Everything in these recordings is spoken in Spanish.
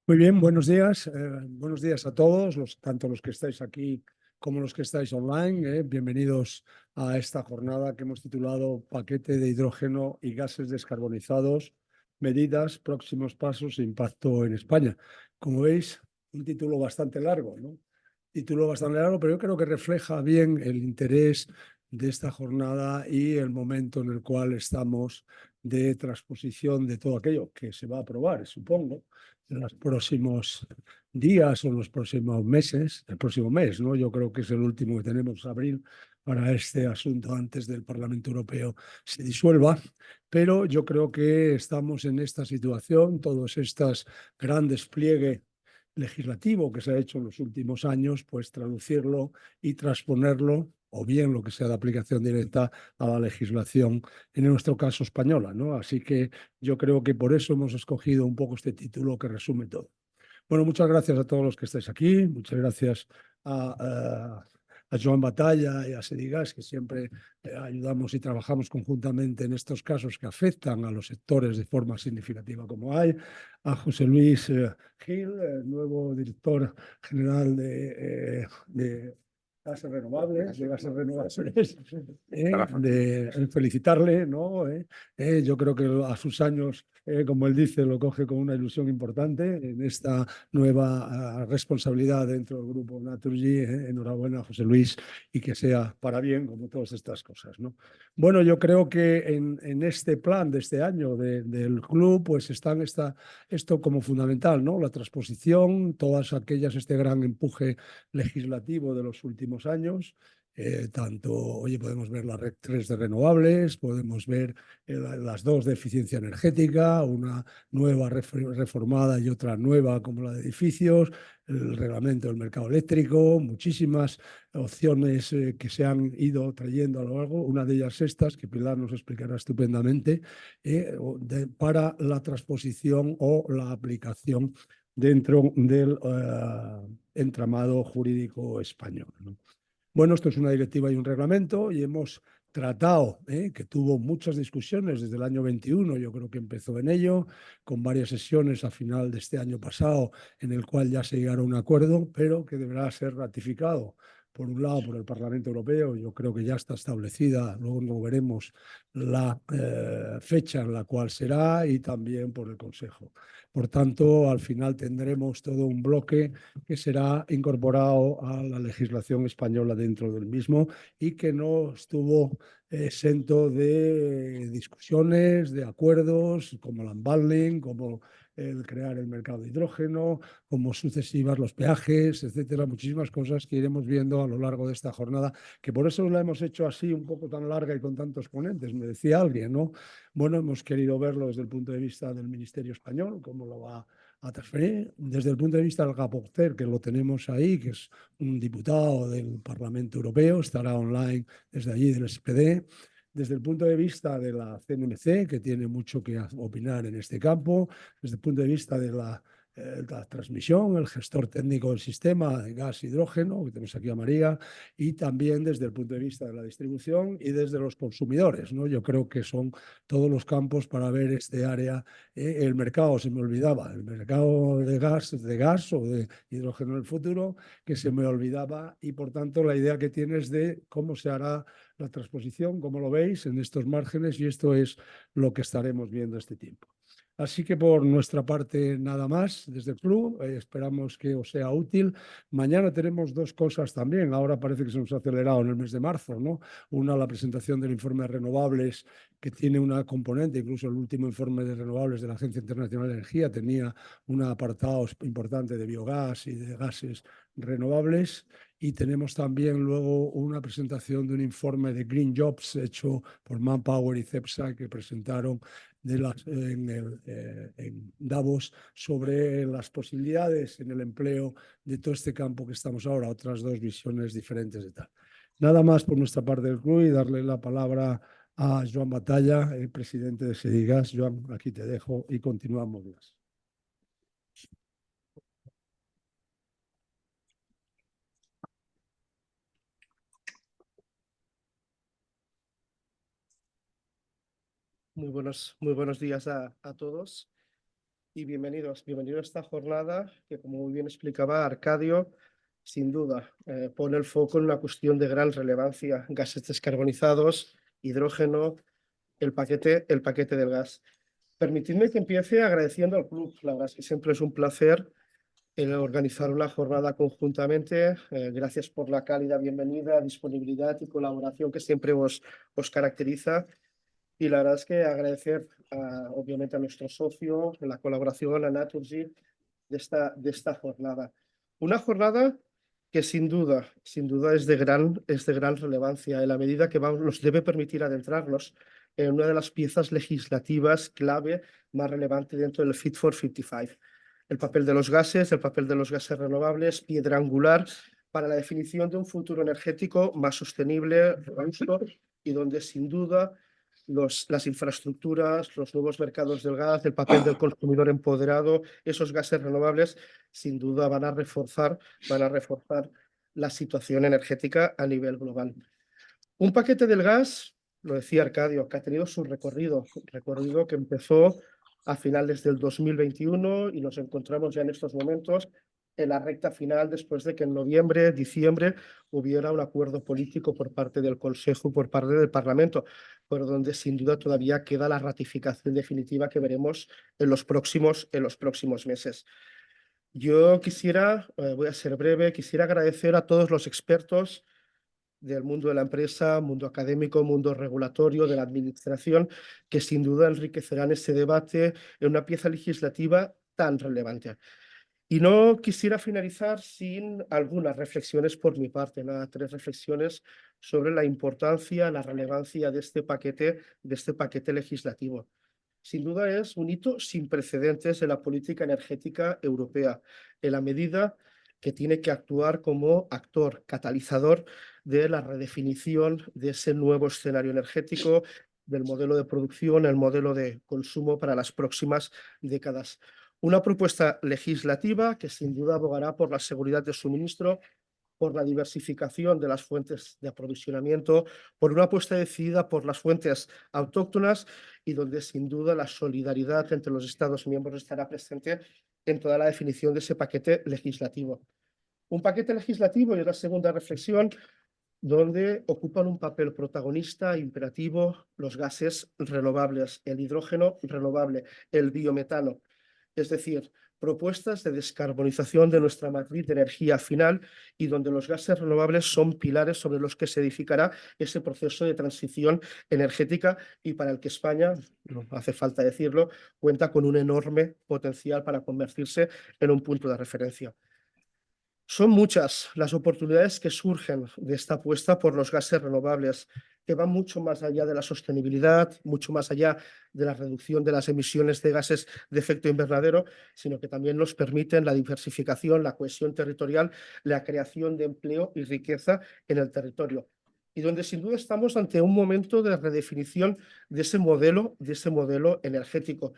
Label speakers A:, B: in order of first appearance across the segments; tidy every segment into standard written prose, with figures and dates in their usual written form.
A: Muy bien, buenos días. Buenos días a todos, tanto los que estáis aquí como los que estáis online. Bienvenidos a esta jornada que hemos titulado Paquete de hidrógeno y gases descarbonizados, medidas, próximos pasos e impacto en España. Como veis, un título bastante largo, ¿no? Título bastante largo, pero yo creo que refleja bien el interés de esta jornada y el momento en el cual estamos de transposición de todo aquello que se va a aprobar, supongo, en los próximos días o en los próximos meses, el próximo mes, ¿no? Yo creo que es el último que tenemos, abril, para este asunto antes del Parlamento Europeo se disuelva, pero yo creo que estamos en esta situación, todos estos gran despliegue legislativo que se ha hecho en los últimos años, pues traducirlo y transponerlo, o bien lo que sea de aplicación directa a la legislación, en nuestro caso española, ¿no? Así que yo creo que por eso hemos escogido un poco este título que resume todo. Bueno, muchas gracias a todos los que estáis aquí, muchas gracias a Joan Batalla y a Sedigas, que siempre ayudamos y trabajamos conjuntamente en estos casos que afectan a los sectores de forma significativa como hay, a José Luis Gil, el nuevo director general de gases renovables, de felicitarle, ¿no? Yo creo que a sus años, como él dice, lo coge con una ilusión importante en esta nueva responsabilidad dentro del grupo Naturgy. Enhorabuena, José Luis, y que sea para bien, como todas estas cosas, ¿no? Bueno, yo creo que en este plan de este año del club, pues esto como fundamental, ¿no? La transposición, todas aquellas, este gran empuje legislativo de los últimos años. Tanto, oye, podemos ver la red 3 de renovables, podemos ver las dos de eficiencia energética, una nueva reformada y otra nueva como la de edificios, el reglamento del mercado eléctrico, muchísimas opciones que se han ido trayendo a lo largo, una de ellas estas, que Pilar nos explicará estupendamente, para la transposición o la aplicación dentro del entramado jurídico español, ¿no? Bueno, esto es una directiva y un reglamento y hemos tratado, que tuvo muchas discusiones desde el año 21, yo creo que empezó en ello, con varias sesiones a final de este año pasado, en el cual ya se llegaron a un acuerdo, pero que deberá ser ratificado, por un lado, por el Parlamento Europeo. Yo creo que ya está establecida, luego veremos la fecha en la cual será, y también por el Consejo. Por tanto, al final tendremos todo un bloque que será incorporado a la legislación española dentro del mismo y que no estuvo exento de discusiones, de acuerdos, como el unbundling, como el crear el mercado de hidrógeno, como sucesivas los peajes, etcétera, muchísimas cosas que iremos viendo a lo largo de esta jornada, que por eso la hemos hecho así un poco tan larga y con tantos ponentes, me decía alguien, ¿no? Bueno, hemos querido verlo desde el punto de vista del Ministerio Español, cómo lo va a transferir, desde el punto de vista del rapporteur, que lo tenemos ahí, que es un diputado del Parlamento Europeo, estará online desde allí del SPD, desde el punto de vista de la CNMC, que tiene mucho que opinar en este campo, desde el punto de vista de la transmisión, el gestor técnico del sistema de gas e hidrógeno, que tenemos aquí a María, y también desde el punto de vista de la distribución y desde los consumidores, ¿no? Yo creo que son todos los campos para ver este área. El mercado, se me olvidaba, el mercado de gas o de hidrógeno en el futuro, que se me olvidaba, y por tanto la idea que tienes de cómo se hará la transposición, como lo veis, en estos márgenes, y esto es lo que estaremos viendo este tiempo. Así que por nuestra parte nada más desde el club, esperamos que os sea útil. Mañana tenemos dos cosas también, ahora parece que se nos ha acelerado en el mes de marzo, ¿no? Una, la presentación del informe de renovables, que tiene una componente, incluso el último informe de renovables de la Agencia Internacional de Energía tenía un apartado importante de biogás y de gases renovables. Y tenemos también luego una presentación de un informe de Green Jobs hecho por Manpower y CEPSA, que presentaron en Davos, sobre las posibilidades en el empleo de todo este campo que estamos ahora, otras dos visiones diferentes de tal. Nada más por nuestra parte del club, y darle la palabra a Joan Batalla, el presidente de Sedigas. Joan, aquí te dejo y continuamos.
B: Muy buenos días a todos. y bienvenidos a esta jornada que, como muy bien explicaba Arcadio, sin duda pone el foco en una cuestión de gran relevancia: gases descarbonizados, hidrógeno, el paquete del gas. Permitidme que empiece agradeciendo al club. La verdad es que siempre es un placer organizar una jornada conjuntamente. Gracias por la cálida bienvenida, disponibilidad y colaboración que siempre os caracteriza. Y la verdad es que agradecer obviamente a nuestro socio, la colaboración, a Naturgy, de esta jornada. Una jornada que sin duda es de gran relevancia, en la medida que nos debe permitir adentrarnos en una de las piezas legislativas clave más relevante dentro del Fit for 55. El papel de los gases renovables, piedra angular para la definición de un futuro energético más sostenible, robusto, y donde sin duda las infraestructuras, los nuevos mercados del gas, el papel del consumidor empoderado, esos gases renovables, sin duda van a reforzar la situación energética a nivel global. Un paquete del gas, lo decía Arcadio, que ha tenido su recorrido que empezó a finales del 2021 y nos encontramos ya en estos momentos en la recta final, después de que en noviembre, diciembre, hubiera un acuerdo político por parte del Consejo y por parte del Parlamento, pero donde sin duda todavía queda la ratificación definitiva que veremos en los próximos meses. Yo quisiera, voy a ser breve, quisiera agradecer a todos los expertos del mundo de la empresa, mundo académico, mundo regulatorio, de la administración, que sin duda enriquecerán ese debate en una pieza legislativa tan relevante. Y no quisiera finalizar sin algunas reflexiones por mi parte, tres reflexiones sobre la importancia, la relevancia de este paquete legislativo. Sin duda es un hito sin precedentes en la política energética europea, en la medida que tiene que actuar como actor catalizador de la redefinición de ese nuevo escenario energético, del modelo de producción, el modelo de consumo para las próximas décadas. Una propuesta legislativa que sin duda abogará por la seguridad de suministro, por la diversificación de las fuentes de aprovisionamiento, por una apuesta decidida por las fuentes autóctonas, y donde sin duda la solidaridad entre los Estados miembros estará presente en toda la definición de ese paquete legislativo. Un paquete legislativo, y la segunda reflexión, donde ocupan un papel protagonista imperativo los gases renovables, el hidrógeno renovable, el biometano, es decir, propuestas de descarbonización de nuestra matriz de energía final, y donde los gases renovables son pilares sobre los que se edificará ese proceso de transición energética, y para el que España, no hace falta decirlo, cuenta con un enorme potencial para convertirse en un punto de referencia. Son muchas las oportunidades que surgen de esta apuesta por los gases renovables, que van mucho más allá de la sostenibilidad, mucho más allá de la reducción de las emisiones de gases de efecto invernadero, sino que también nos permiten la diversificación, la cohesión territorial, la creación de empleo y riqueza en el territorio. Y donde sin duda estamos ante un momento de redefinición de ese modelo energético,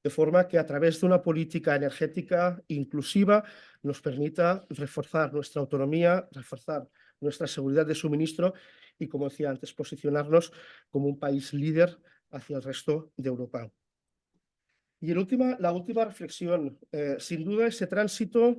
B: de forma que a través de una política energética inclusiva nos permita reforzar nuestra autonomía, reforzar nuestra seguridad de suministro y, como decía antes, posicionarnos como un país líder hacia el resto de Europa. Y la última reflexión, sin duda ese tránsito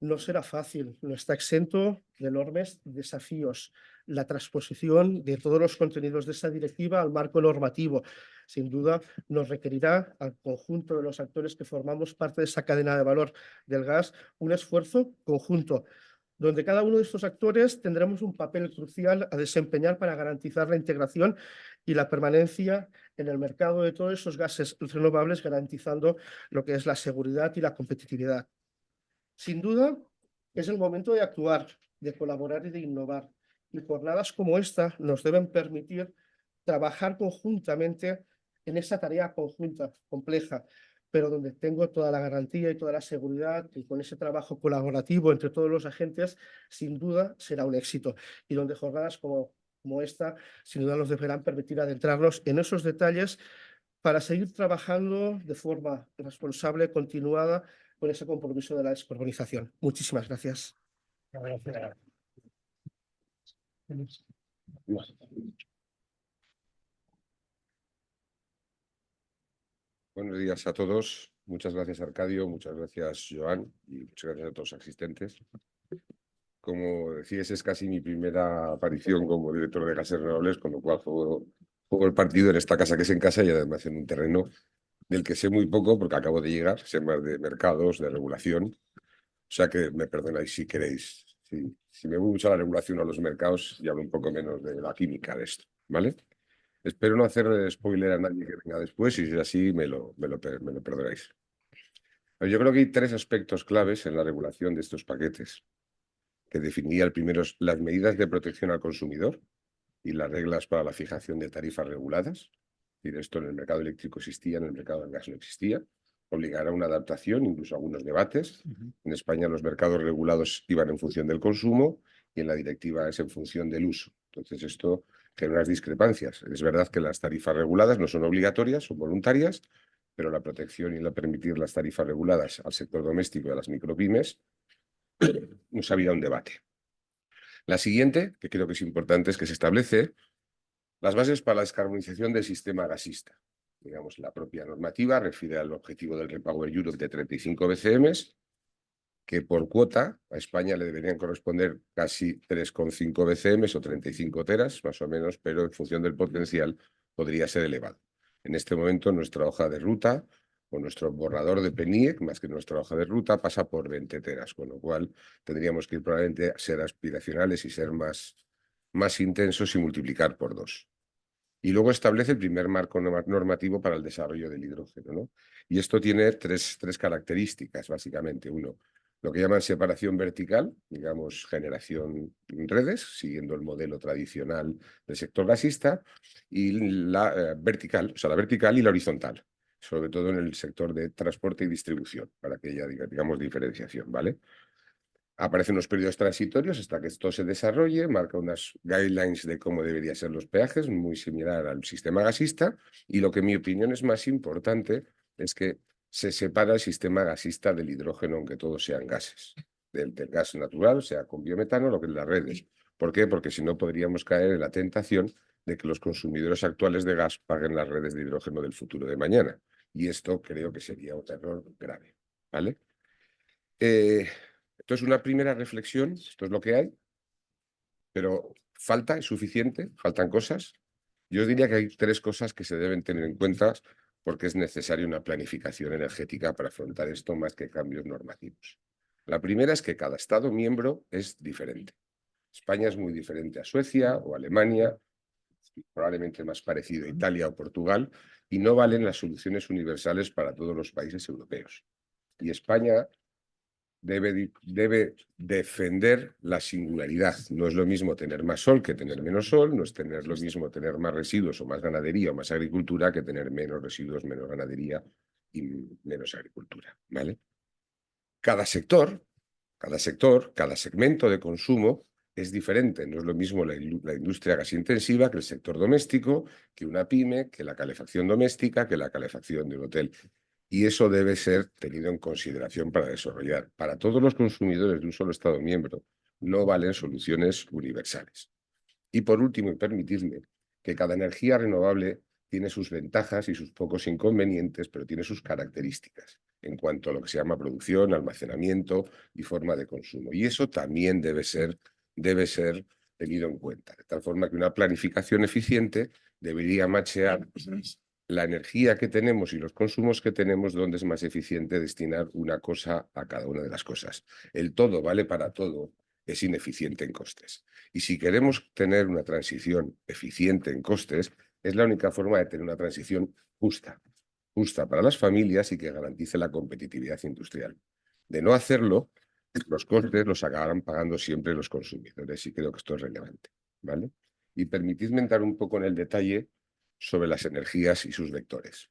B: no será fácil, no está exento de enormes desafíos. La transposición de todos los contenidos de esa directiva al marco normativo, sin duda, nos requerirá al conjunto de los actores que formamos parte de esa cadena de valor del gas un esfuerzo conjunto, donde cada uno de estos actores tendremos un papel crucial a desempeñar para garantizar la integración y la permanencia en el mercado de todos esos gases renovables, garantizando lo que es la seguridad y la competitividad. Sin duda, es el momento de actuar, de colaborar y de innovar. Y jornadas como esta nos deben permitir trabajar conjuntamente en esa tarea conjunta, compleja, pero donde tengo toda la garantía y toda la seguridad, y con ese trabajo colaborativo entre todos los agentes, sin duda será un éxito. Y donde jornadas como esta, sin duda, nos deberán permitir adentrarnos en esos detalles para seguir trabajando de forma responsable, continuada, con ese compromiso de la descarbonización. Muchísimas gracias.
C: Buenos días a todos. Muchas gracias, Arcadio, muchas gracias, Joan, y muchas gracias a todos los asistentes. Como decías, es casi mi primera aparición como director de Gases Renovables, con lo cual juego el partido en esta casa que es en casa y además en un terreno del que sé muy poco porque acabo de llegar, sé más de mercados, de regulación. O sea que me perdonáis si queréis. Si me voy mucho a la regulación o a los mercados y hablo un poco menos de la química de esto, ¿vale? Espero no hacer spoiler a nadie que venga después y si es así me lo perdonáis. Pero yo creo que hay tres aspectos claves en la regulación de estos paquetes, que definiría el primero es las medidas de protección al consumidor y las reglas para la fijación de tarifas reguladas. Es decir, esto en el mercado eléctrico existía, en el mercado del gas no existía. Obligará a una adaptación, incluso algunos debates. En España los mercados regulados iban en función del consumo y en la directiva es en función del uso. Entonces esto genera unas discrepancias. Es verdad que las tarifas reguladas no son obligatorias, son voluntarias, pero la protección y la permitir las tarifas reguladas al sector doméstico y a las micropymes nos había un debate. La siguiente, que creo que es importante, es que se establece las bases para la descarbonización del sistema gasista. Digamos, la propia normativa refiere al objetivo del Repower Europe de 35 BCM, que por cuota a España le deberían corresponder casi 3,5 BCM o 35 teras, más o menos, pero en función del potencial podría ser elevado. En este momento nuestra hoja de ruta o nuestro borrador de PNIEC, más que nuestra hoja de ruta, pasa por 20 teras, con lo cual tendríamos que ir probablemente a ser aspiracionales y ser más intensos y multiplicar por 2. Y luego establece el primer marco normativo para el desarrollo del hidrógeno, ¿no? Y esto tiene tres características, básicamente. Uno, lo que llaman separación vertical, digamos, generación en redes, siguiendo el modelo tradicional del sector gasista, y la vertical, o sea, la vertical y la horizontal, sobre todo en el sector de transporte y distribución, para que haya, digamos, diferenciación, ¿vale? Aparecen unos periodos transitorios hasta que esto se desarrolle, marca unas guidelines de cómo deberían ser los peajes, muy similar al sistema gasista, y lo que en mi opinión es más importante es que se separa el sistema gasista del hidrógeno, aunque todos sean gases, del gas natural, sea con biometano, lo que es las redes. ¿Por qué? Porque si no podríamos caer en la tentación de que los consumidores actuales de gas paguen las redes de hidrógeno del futuro de mañana. Y esto creo que sería un error grave, ¿vale? Entonces, una primera reflexión, esto es lo que hay, pero falta, es suficiente, faltan cosas. Yo os diría que hay tres cosas que se deben tener en cuenta porque es necesaria una planificación energética para afrontar esto más que cambios normativos. La primera es que cada Estado miembro es diferente. España es muy diferente a Suecia o Alemania, probablemente más parecido a Italia o Portugal, y no valen las soluciones universales para todos los países europeos. Y España debe defender la singularidad. No es lo mismo tener más sol que tener menos sol, no es tener lo mismo tener más residuos o más ganadería o más agricultura que tener menos residuos, menos ganadería y menos agricultura, ¿vale? Cada sector, cada segmento de consumo es diferente. No es lo mismo la industria gasintensiva que el sector doméstico, que una pyme, que la calefacción doméstica, que la calefacción de un hotel. Y eso debe ser tenido en consideración para desarrollar. Para todos los consumidores de un solo Estado miembro no valen soluciones universales. Y por último, y permitidme, que cada energía renovable tiene sus ventajas y sus pocos inconvenientes, pero tiene sus características en cuanto a lo que se llama producción, almacenamiento y forma de consumo. Y eso también debe ser tenido en cuenta, de tal forma que una planificación eficiente debería machear la energía que tenemos y los consumos que tenemos, donde es más eficiente destinar una cosa a cada una de las cosas. El todo vale para todo, es ineficiente en costes. Y si queremos tener una transición eficiente en costes, es la única forma de tener una transición justa para las familias y que garantice la competitividad industrial. De no hacerlo, los costes los acabarán pagando siempre los consumidores y creo que esto es relevante, ¿vale? Y permitidme entrar un poco en el detalle sobre las energías y sus vectores.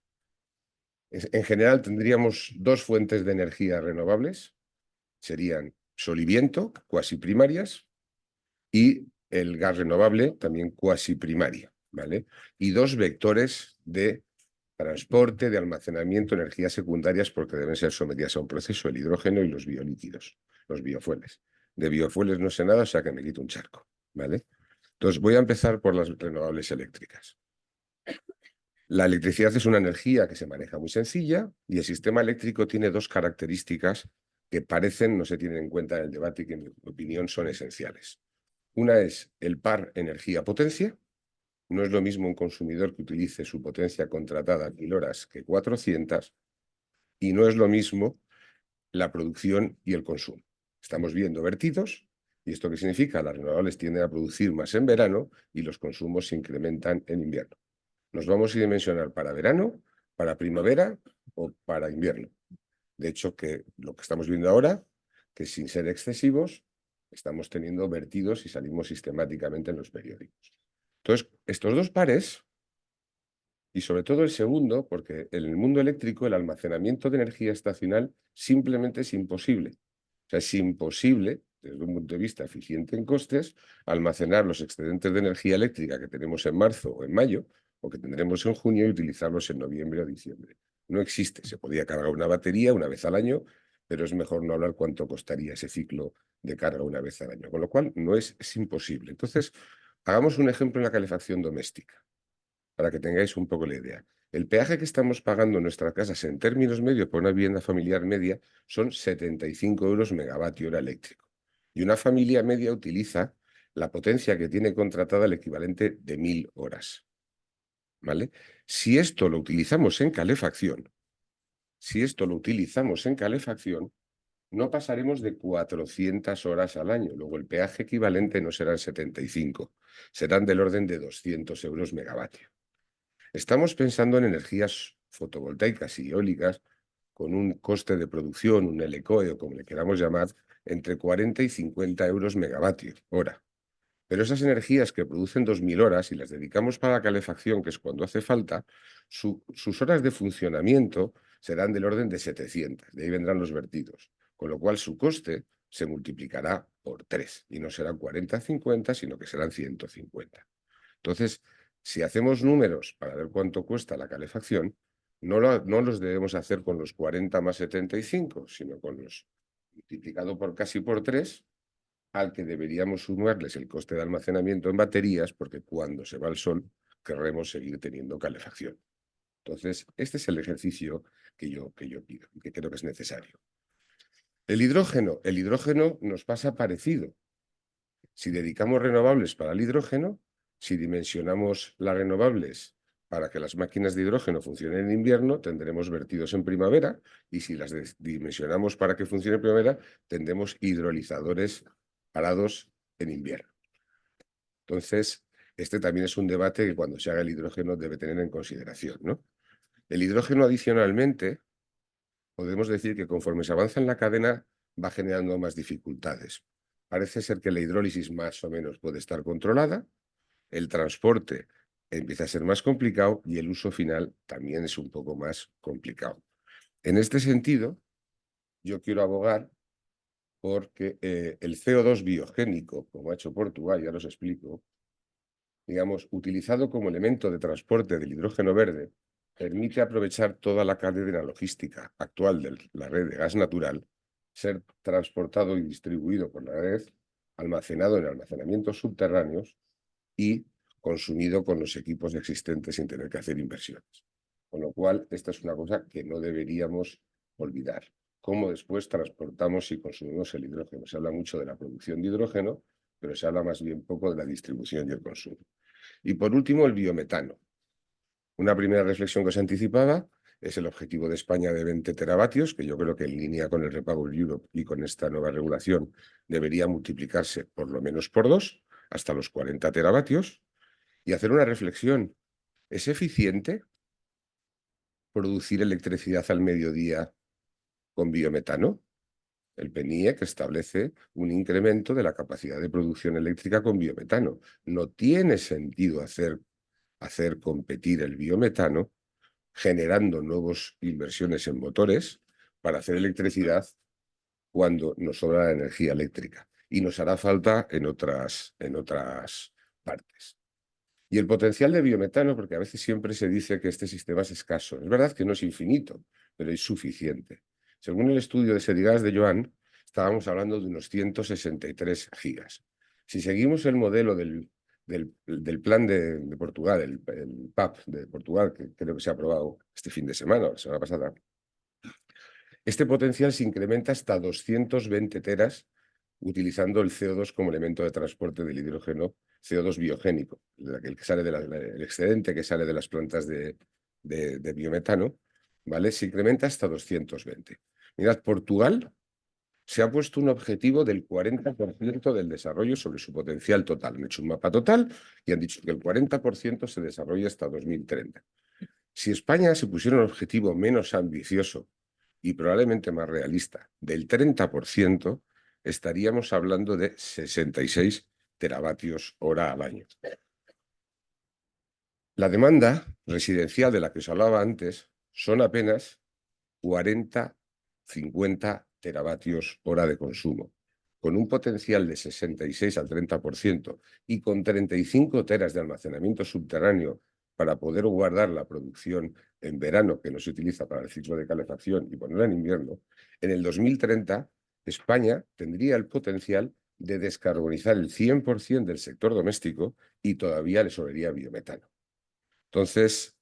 C: En general tendríamos dos fuentes de energía renovables, serían sol y viento, cuasi primarias, y el gas renovable, también cuasi primaria, ¿vale? Y dos vectores de transporte, de almacenamiento, energías secundarias, porque deben ser sometidas a un proceso, el hidrógeno y los biolíquidos, los biofueles. De biofueles no sé nada, o sea que me quito un charco, ¿vale? Entonces voy a empezar por las renovables eléctricas. La electricidad es una energía que se maneja muy sencilla y el sistema eléctrico tiene dos características que parecen no se tienen en cuenta en el debate y que en mi opinión son esenciales. Una es el par energía-potencia. No es lo mismo un consumidor que utilice su potencia contratada a 1000 horas que 400, y no es lo mismo la producción y el consumo. Estamos viendo vertidos, ¿y esto qué significa? Las renovables tienden a producir más en verano y los consumos se incrementan en invierno. Nos vamos a dimensionar para verano, para primavera o para invierno. De hecho, que lo que estamos viendo ahora, que sin ser excesivos, estamos teniendo vertidos y salimos sistemáticamente en los periódicos. Entonces, estos dos pares, y sobre todo el segundo, porque en el mundo eléctrico el almacenamiento de energía estacional simplemente es imposible. O sea, es imposible, desde un punto de vista eficiente en costes, almacenar los excedentes de energía eléctrica que tenemos en marzo o en mayo, o que tendremos en junio, y utilizarlos en noviembre o diciembre. No existe. Se podría cargar una batería una vez al año, pero es mejor no hablar cuánto costaría ese ciclo de carga una vez al año. Con lo cual, es imposible. Entonces, hagamos un ejemplo en la calefacción doméstica, para que tengáis un poco la idea. El peaje que estamos pagando en nuestras casas en términos medios por una vivienda familiar media son 75 euros megavatio hora eléctrico. Y una familia media utiliza la potencia que tiene contratada el equivalente de 1000 horas. ¿Vale? Si esto lo utilizamos en calefacción, no pasaremos de 400 horas al año. Luego el peaje equivalente no serán 75, serán del orden de 200 euros megavatio. Estamos pensando en energías fotovoltaicas y eólicas con un coste de producción, un LCOE o como le queramos llamar, entre 40 y 50 euros megavatio hora. Pero esas energías que producen 2000 horas y las dedicamos para la calefacción, que es cuando hace falta, sus horas de funcionamiento serán del orden de 700, de ahí vendrán los vertidos, con lo cual su coste se multiplicará por 3 y no serán 40-50, sino que serán 150. Entonces, si hacemos números para ver cuánto cuesta la calefacción, no los debemos hacer con los 40 más 75, sino con los multiplicado por casi por 3, al que deberíamos sumarles el coste de almacenamiento en baterías, porque cuando se va el sol querremos seguir teniendo calefacción. Entonces, este es el ejercicio que yo pido y que creo que es necesario. El hidrógeno nos pasa parecido. Si dedicamos renovables para el hidrógeno, si dimensionamos las renovables para que las máquinas de hidrógeno funcionen en invierno, tendremos vertidos en primavera, y si las dimensionamos para que funcione en primavera, tendremos hidrolizadores parados en invierno. Entonces, este también es un debate que cuando se haga el hidrógeno debe tener en consideración, ¿no? El hidrógeno adicionalmente, podemos decir que conforme se avanza en la cadena va generando más dificultades. Parece ser que la hidrólisis más o menos puede estar controlada, el transporte empieza a ser más complicado y el uso final también es un poco más complicado. En este sentido, yo quiero abogar porque el CO2 biogénico, como ha hecho Portugal, ya os explico, digamos, utilizado como elemento de transporte del hidrógeno verde, permite aprovechar toda la cadena logística actual de la red de gas natural, ser transportado y distribuido por la red, almacenado en almacenamientos subterráneos y consumido con los equipos existentes sin tener que hacer inversiones. Con lo cual, esta es una cosa que no deberíamos olvidar. Cómo después transportamos y consumimos el hidrógeno. Se habla mucho de la producción de hidrógeno, pero se habla más bien poco de la distribución y el consumo. Y por último, el biometano. Una primera reflexión que os anticipaba es el objetivo de España de 20 teravatios, que yo creo que en línea con el REPower Europe y con esta nueva regulación debería multiplicarse por lo menos por 2, hasta los 40 teravatios, y hacer una reflexión. ¿Es eficiente producir electricidad al mediodía con biometano? El PNIEC establece un incremento de la capacidad de producción eléctrica con biometano. No tiene sentido hacer competir el biometano generando nuevas inversiones en motores para hacer electricidad cuando nos sobra la energía eléctrica y nos hará falta en otras partes. Y el potencial de biometano, porque a veces siempre se dice que este sistema es escaso. Es verdad que no es infinito, pero es suficiente. Según el estudio de Sedigas de Joan, estábamos hablando de unos 163 gigas. Si seguimos el modelo del del plan de Portugal, el PAP de Portugal, que creo que se ha aprobado este fin de semana, la semana pasada, este potencial se incrementa hasta 220 teras utilizando el CO2 como elemento de transporte del hidrógeno, CO2 biogénico, el que sale el excedente que sale de las plantas de biometano, ¿vale? Se incrementa hasta 220. Mirad, Portugal se ha puesto un objetivo del 40% del desarrollo sobre su potencial total. Han hecho un mapa total y han dicho que el 40% se desarrolla hasta 2030. Si España se pusiera un objetivo menos ambicioso y probablemente más realista, del 30%, estaríamos hablando de 66 teravatios hora al año. La demanda residencial de la que os hablaba antes son apenas 40-50 teravatios hora de consumo, con un potencial de 66 al 30% y con 35 teras de almacenamiento subterráneo para poder guardar la producción en verano, que no se utiliza para el ciclo de calefacción, y ponerla en invierno, en el 2030 España tendría el potencial de descarbonizar el 100% del sector doméstico y todavía le sobraría biometano. Entonces,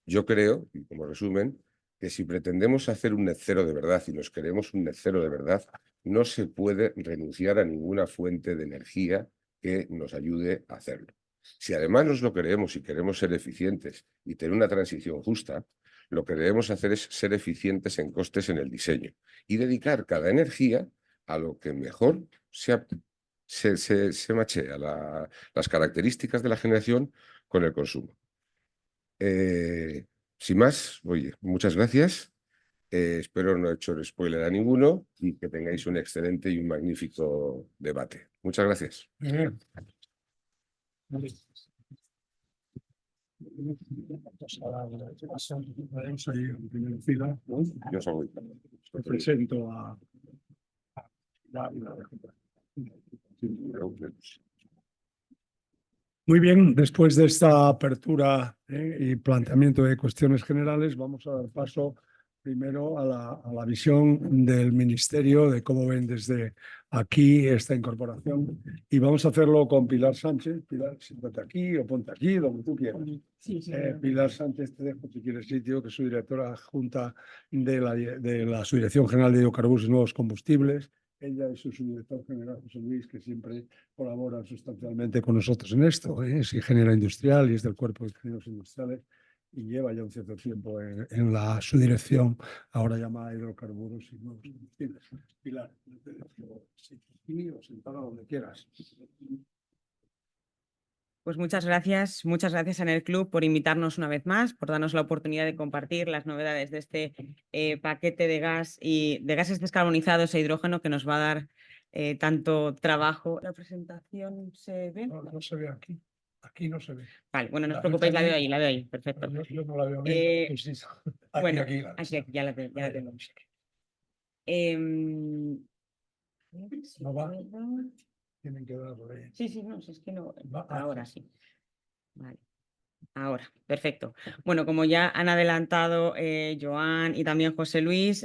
C: yo creo, y como resumen, que si pretendemos hacer un net cero de verdad y nos queremos un net cero de verdad, no se puede renunciar a ninguna fuente de energía que nos ayude a hacerlo. Si además nos lo creemos y queremos ser eficientes y tener una transición justa, lo que debemos hacer es ser eficientes en costes en el diseño y dedicar cada energía a lo que mejor se machea las características de la generación con el consumo. Sin más, oye, muchas gracias. Espero no he hecho el spoiler a ninguno y que tengáis un excelente y un magnífico debate. Muchas gracias. Yo soy.
A: Presento a... Muy bien, después de esta apertura y planteamiento de cuestiones generales, vamos a dar paso primero a la visión del Ministerio de cómo ven desde aquí esta incorporación. Y vamos a hacerlo con Pilar Sánchez. Pilar, siéntate aquí o ponte aquí, donde tú quieras.
D: Sí, sí,
A: Pilar Sánchez, te dejo si quieres sitio, que es su directora adjunta de la Subdirección General de Hidrocarburos y Nuevos Combustibles. Ella y su subdirector general, José Luis, que siempre colaboran sustancialmente con nosotros en esto. Es ingeniero industrial y es del Cuerpo de Ingenieros Industriales y lleva ya un cierto tiempo en la subdirección, ahora llamada Hidrocarburos y Nuevos Combustibles. Pilar, te dejo aquí o sentada donde quieras.
D: pues muchas gracias en el club por invitarnos una vez más, por darnos la oportunidad de compartir las novedades de este paquete de gas y de gases descarbonizados e hidrógeno que nos va a dar tanto trabajo. ¿La presentación se ve?
A: No se ve aquí. Aquí no se ve.
D: Vale, bueno, no os preocupéis, la veo ahí, perfecto.
A: Yo no la veo bien.
D: Aquí, ya la tengo.
A: No va. Tienen que darle.
D: Sí, no, si es que no.
A: Va,
D: Ahora sí. Vale. Ahora, perfecto. Bueno, como ya han adelantado Joan y también José Luis,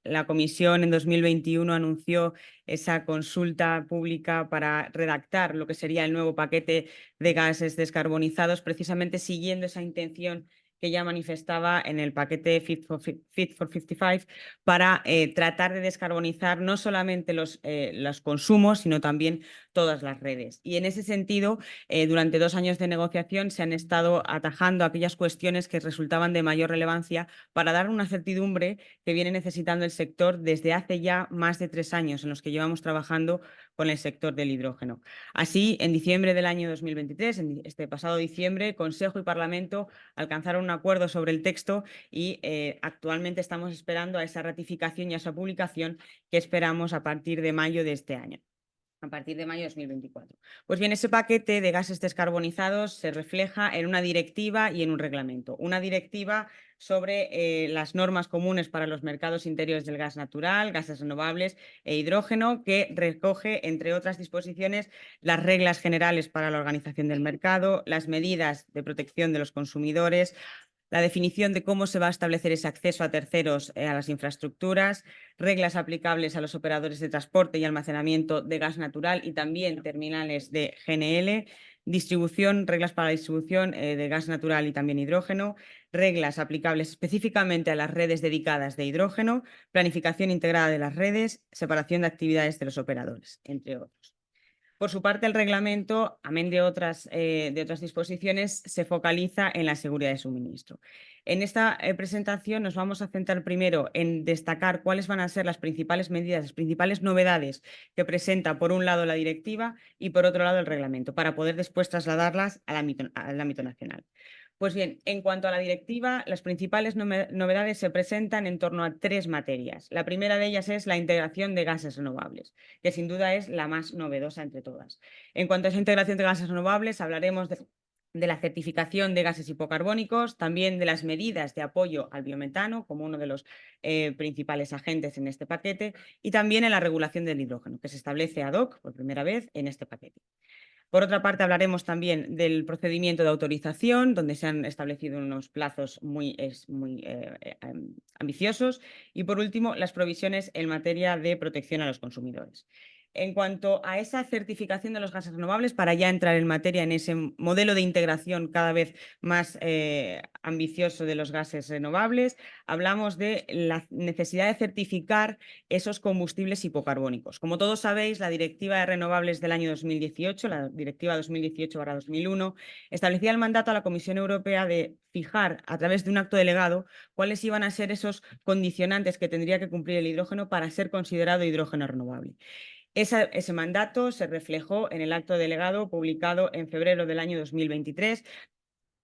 D: la Comisión en 2021 anunció esa consulta pública para redactar lo que sería el nuevo paquete de gases descarbonizados, precisamente siguiendo esa intención que ya manifestaba en el paquete Fit for 55 para tratar de descarbonizar no solamente los consumos, sino también todas las redes. Y en ese sentido, durante 2 años de negociación se han estado atajando aquellas cuestiones que resultaban de mayor relevancia para dar una certidumbre que viene necesitando el sector desde hace ya más de 3 años en los que llevamos trabajando con el sector del hidrógeno. Así, en diciembre del año 2023, en este pasado diciembre, Consejo y Parlamento alcanzaron un acuerdo sobre el texto y actualmente estamos esperando a esa ratificación y a esa publicación que esperamos a partir de mayo de este año. A partir de mayo de 2024. Pues bien, ese paquete de gases descarbonizados se refleja en una directiva y en un reglamento. Una directiva sobre las normas comunes para los mercados interiores del gas natural, gases renovables e hidrógeno, que recoge, entre otras disposiciones, las reglas generales para la organización del mercado, las medidas de protección de los consumidores, la definición de cómo se va a establecer ese acceso a terceros a las infraestructuras, reglas aplicables a los operadores de transporte y almacenamiento de gas natural y también terminales de GNL, distribución, reglas para la distribución de gas natural y también hidrógeno, reglas aplicables específicamente a las redes dedicadas de hidrógeno, planificación integrada de las redes, separación de actividades de los operadores, entre otros. Por su parte, el reglamento, amén de otras disposiciones, se focaliza en la seguridad de suministro. En esta presentación nos vamos a centrar primero en destacar cuáles van a ser las principales medidas, las principales novedades que presenta, por un lado, la directiva y, por otro lado, el reglamento, para poder después trasladarlas al ámbito nacional. Pues bien, en cuanto a la directiva, las principales novedades se presentan en torno a 3 materias. La primera de ellas es la integración de gases renovables, que sin duda es la más novedosa entre todas. En cuanto a esa integración de gases renovables, hablaremos de la certificación de gases hipocarbónicos, también de las medidas de apoyo al biometano como uno de los principales agentes en este paquete, y también en la regulación del hidrógeno, que se establece ad hoc por primera vez en este paquete. Por otra parte, hablaremos también del procedimiento de autorización, donde se han establecido unos plazos muy ambiciosos. Y, por último, las provisiones en materia de protección a los consumidores. En cuanto a esa certificación de los gases renovables, para ya entrar en materia en ese modelo de integración cada vez más ambicioso de los gases renovables, hablamos de la necesidad de certificar esos combustibles hipocarbónicos. Como todos sabéis, la Directiva de Renovables del año 2018, la Directiva 2018/2001, establecía el mandato a la Comisión Europea de fijar, a través de un acto delegado, cuáles iban a ser esos condicionantes que tendría que cumplir el hidrógeno para ser considerado hidrógeno renovable. Ese mandato se reflejó en el acto delegado publicado en febrero del año 2023,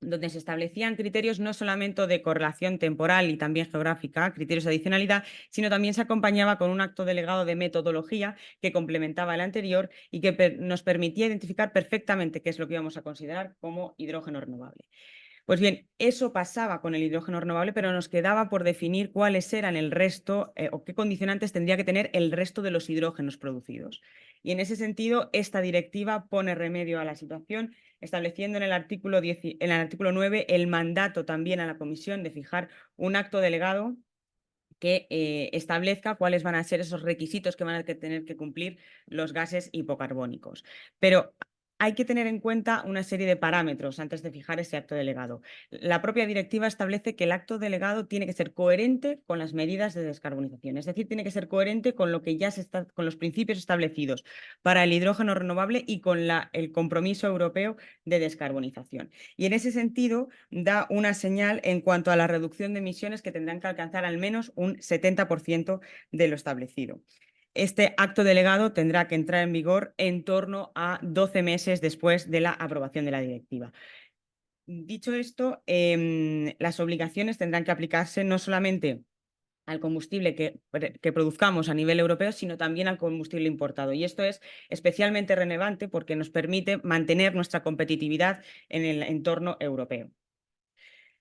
D: donde se establecían criterios no solamente de correlación temporal y también geográfica, criterios de adicionalidad, sino también se acompañaba con un acto delegado de metodología que complementaba el anterior y que nos permitía identificar perfectamente qué es lo que íbamos a considerar como hidrógeno renovable. Pues bien, eso pasaba con el hidrógeno renovable, pero nos quedaba por definir cuáles eran el resto o qué condicionantes tendría que tener el resto de los hidrógenos producidos. Y en ese sentido, esta directiva pone remedio a la situación, estableciendo en el artículo 9 el mandato también a la Comisión de fijar un acto delegado que establezca cuáles van a ser esos requisitos que van a tener que cumplir los gases hipocarbónicos. Pero hay que tener en cuenta una serie de parámetros antes de fijar ese acto delegado. La propia directiva establece que el acto delegado tiene que ser coherente con las medidas de descarbonización, es decir, tiene que ser coherente con lo que ya con los principios establecidos para el hidrógeno renovable y con el compromiso europeo de descarbonización. Y en ese sentido da una señal en cuanto a la reducción de emisiones que tendrán que alcanzar al menos un 70% de lo establecido. Este acto delegado tendrá que entrar en vigor en torno a 12 meses después de la aprobación de la directiva. Dicho esto, las obligaciones tendrán que aplicarse no solamente al combustible que produzcamos a nivel europeo, sino también al combustible importado. Y esto es especialmente relevante porque nos permite mantener nuestra competitividad en el entorno europeo.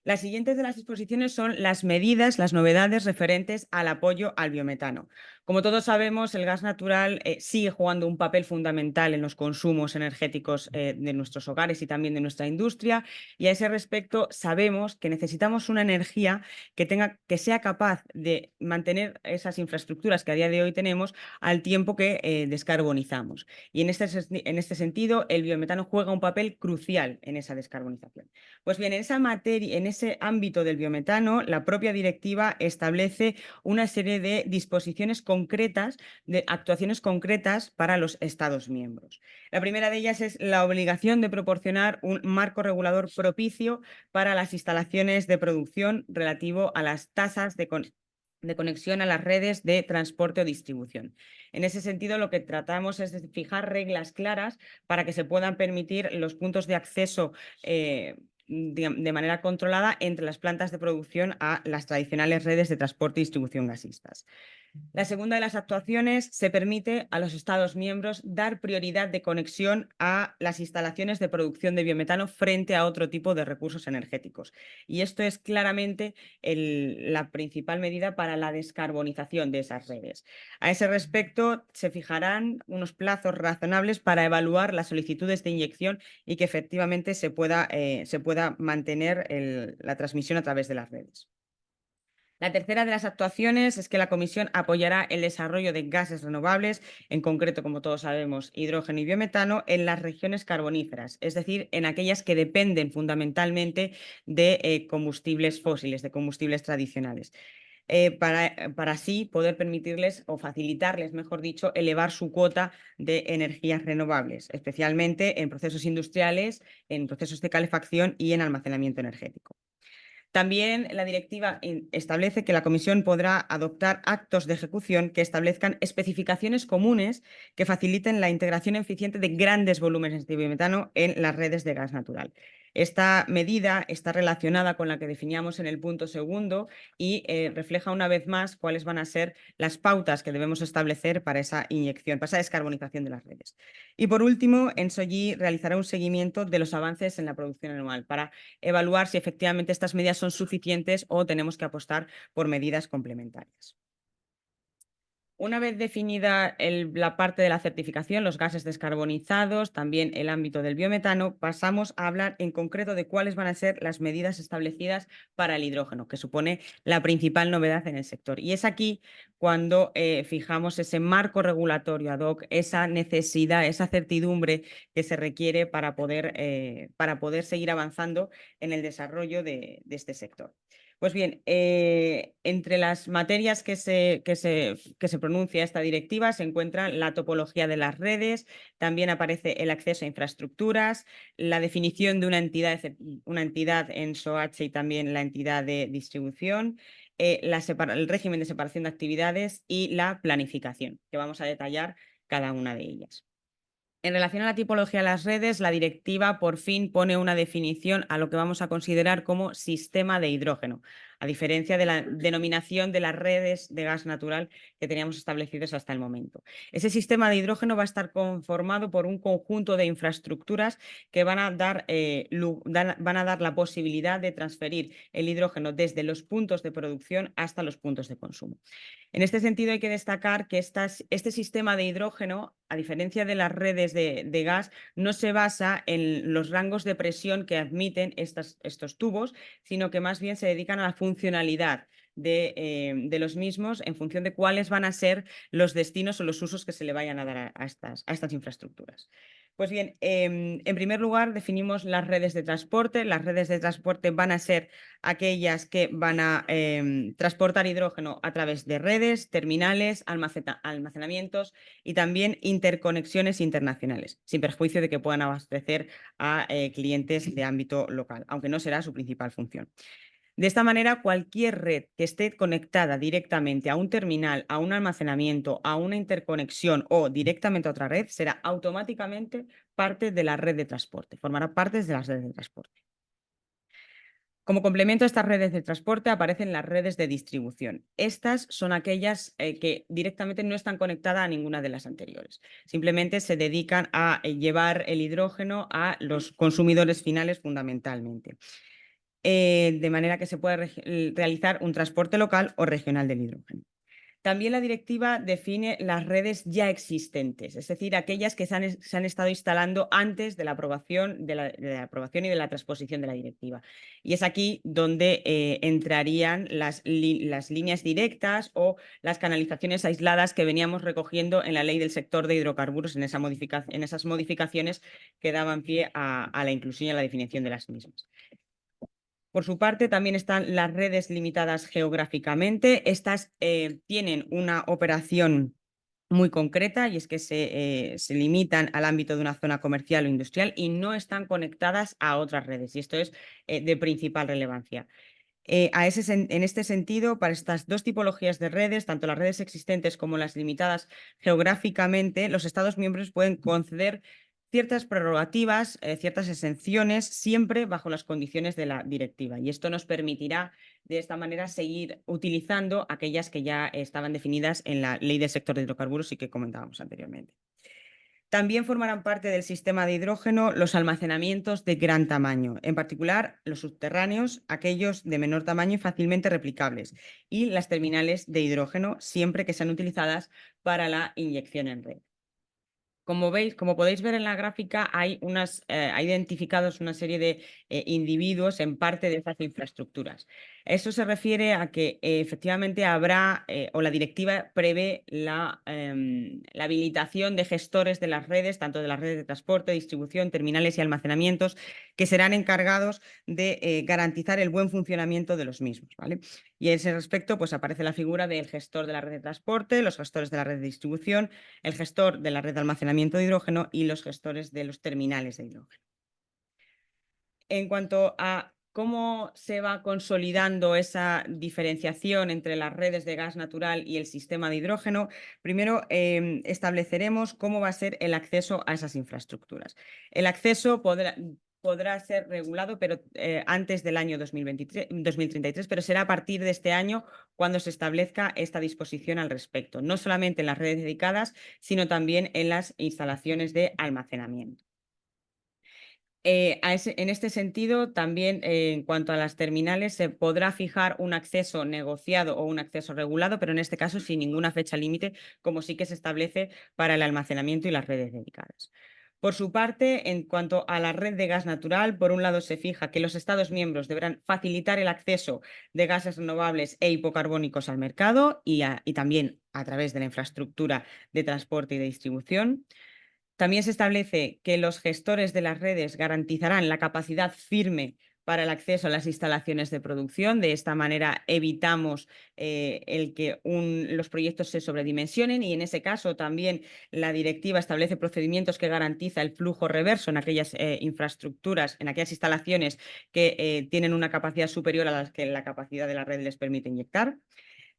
D: Las siguientes de las disposiciones son las medidas, las novedades referentes al apoyo al biometano. Como todos sabemos, el gas natural sigue jugando un papel fundamental en los consumos energéticos de nuestros hogares y también de nuestra industria, y a ese respecto sabemos que necesitamos una energía que sea capaz de mantener esas infraestructuras que a día de hoy tenemos al tiempo que descarbonizamos. Y en este sentido, el biometano juega un papel crucial en esa descarbonización. Pues bien, en esa materia, en ese ámbito del biometano, la propia directiva establece una serie de disposiciones concretas, de actuaciones concretas para los Estados miembros. La primera de ellas es la obligación de proporcionar un marco regulador propicio para las instalaciones de producción relativo a las tasas de conexión a las redes de transporte o distribución. En ese sentido, lo que tratamos es de fijar reglas claras para que se puedan permitir los puntos de acceso de manera controlada entre las plantas de producción a las tradicionales redes de transporte y distribución gasistas. La segunda de las actuaciones se permite a los Estados miembros dar prioridad de conexión a las instalaciones de producción de biometano frente a otro tipo de recursos energéticos. Y esto es claramente la principal medida para la descarbonización de esas redes. A ese respecto, se fijarán unos plazos razonables para evaluar las solicitudes de inyección y que efectivamente se pueda mantener la transmisión a través de las redes. La tercera de las actuaciones es que la Comisión apoyará el desarrollo de gases renovables, en concreto, como todos sabemos, hidrógeno y biometano, en las regiones carboníferas, es decir, en aquellas que dependen fundamentalmente de combustibles fósiles, de combustibles tradicionales. Para así poder permitirles o facilitarles, mejor dicho, elevar su cuota de energías renovables, especialmente en procesos industriales, en procesos de calefacción y en almacenamiento energético. También la directiva establece que la Comisión podrá adoptar actos de ejecución que establezcan especificaciones comunes que faciliten la integración eficiente de grandes volúmenes de biometano en las redes de gas natural. Esta medida está relacionada con la que definíamos en el punto segundo y refleja una vez más cuáles van a ser las pautas que debemos establecer para esa inyección, para esa descarbonización de las redes. Y por último, ENSOG realizará un seguimiento de los avances en la producción anual para evaluar si efectivamente estas medidas son suficientes o tenemos que apostar por medidas complementarias. Una vez definida la parte de la certificación, los gases descarbonizados, también el ámbito del biometano, pasamos a hablar en concreto de cuáles van a ser las medidas establecidas para el hidrógeno, que supone la principal novedad en el sector. Y es aquí cuando fijamos ese marco regulatorio ad hoc, esa necesidad, esa certidumbre que se requiere para poder seguir avanzando en el desarrollo de este sector. Pues bien, entre las materias que se pronuncia esta directiva se encuentran la topología de las redes, también aparece el acceso a infraestructuras, la definición de una entidad en SOH y también la entidad de distribución, el régimen de separación de actividades y la planificación, que vamos a detallar cada una de ellas. En relación a la tipología de las redes, la directiva por fin pone una definición a lo que vamos a considerar como sistema de hidrógeno, a diferencia de la denominación de las redes de gas natural que teníamos establecidos hasta el momento. Ese sistema de hidrógeno va a estar conformado por un conjunto de infraestructuras que van a dar la posibilidad de transferir el hidrógeno desde los puntos de producción hasta los puntos de consumo. En este sentido, hay que destacar que este sistema de hidrógeno, a diferencia de las redes de gas, no se basa en los rangos de presión que admiten estos tubos, sino que más bien se dedican a la funcionalidad de los mismos en función de cuáles van a ser los destinos o los usos que se le vayan a dar a estas infraestructuras. Pues bien, en primer lugar definimos las redes de transporte. Las redes de transporte van a ser aquellas que van a transportar hidrógeno a través de redes, terminales, almacenamientos y también interconexiones internacionales, sin perjuicio de que puedan abastecer a clientes de ámbito local, aunque no será su principal función. De esta manera, cualquier red que esté conectada directamente a un terminal, a un almacenamiento, a una interconexión o directamente a otra red, será automáticamente parte de la red de transporte, formará parte de las redes de transporte. Como complemento a estas redes de transporte aparecen las redes de distribución. Estas son aquellas que directamente no están conectadas a ninguna de las anteriores. Simplemente se dedican a llevar el hidrógeno a los consumidores finales fundamentalmente. De manera que se puede realizar un transporte local o regional del hidrógeno. También la directiva define las redes ya existentes, es decir, aquellas que se han estado instalando antes de la aprobación, de la aprobación y de la transposición de la directiva. Y es aquí donde entrarían las líneas directas o las canalizaciones aisladas que veníamos recogiendo en la ley del sector de hidrocarburos, en esas modificaciones que daban pie a la inclusión y a la definición de las mismas. Por su parte, también están las redes limitadas geográficamente. Estas tienen una operación muy concreta y es que se limitan al ámbito de una zona comercial o industrial y no están conectadas a otras redes. Y esto es de principal relevancia. En este sentido, para estas dos tipologías de redes, tanto las redes existentes como las limitadas geográficamente, los Estados miembros pueden conceder ciertas prerrogativas, ciertas exenciones, siempre bajo las condiciones de la directiva. Y esto nos permitirá, de esta manera, seguir utilizando aquellas que ya estaban definidas en la ley del sector de hidrocarburos y que comentábamos anteriormente. También formarán parte del sistema de hidrógeno los almacenamientos de gran tamaño, en particular los subterráneos, aquellos de menor tamaño y fácilmente replicables, y las terminales de hidrógeno, siempre que sean utilizadas para la inyección en red. Como podéis ver en la gráfica, hay identificados una serie de individuos en parte de estas infraestructuras. Eso se refiere a que efectivamente habrá, o la directiva prevé la habilitación de gestores de las redes, tanto de las redes de transporte, distribución, terminales y almacenamientos, que serán encargados de garantizar el buen funcionamiento de los mismos, ¿vale? Y en ese respecto, pues aparece la figura del gestor de la red de transporte, los gestores de la red de distribución, el gestor de la red de almacenamiento de hidrógeno y los gestores de los terminales de hidrógeno. En cuanto a cómo se va consolidando esa diferenciación entre las redes de gas natural y el sistema de hidrógeno, primero estableceremos cómo va a ser el acceso a esas infraestructuras. El acceso podrá ser regulado pero antes del año 2033, pero será a partir de este año cuando se establezca esta disposición al respecto, no solamente en las redes dedicadas, sino también en las instalaciones de almacenamiento. En este sentido, también en cuanto a las terminales, se podrá fijar un acceso negociado o un acceso regulado, pero en este caso sin ninguna fecha límite, como sí que se establece para el almacenamiento y las redes dedicadas. Por su parte, en cuanto a la red de gas natural, por un lado se fija que los Estados miembros deberán facilitar el acceso de gases renovables e hipocarbónicos al mercado y también a través de la infraestructura de transporte y de distribución. También se establece que los gestores de las redes garantizarán la capacidad firme para el acceso a las instalaciones de producción. De esta manera evitamos el que los proyectos se sobredimensionen y en ese caso también la directiva establece procedimientos que garantiza el flujo reverso en aquellas infraestructuras, en aquellas instalaciones que tienen una capacidad superior a las que la capacidad de la red les permite inyectar.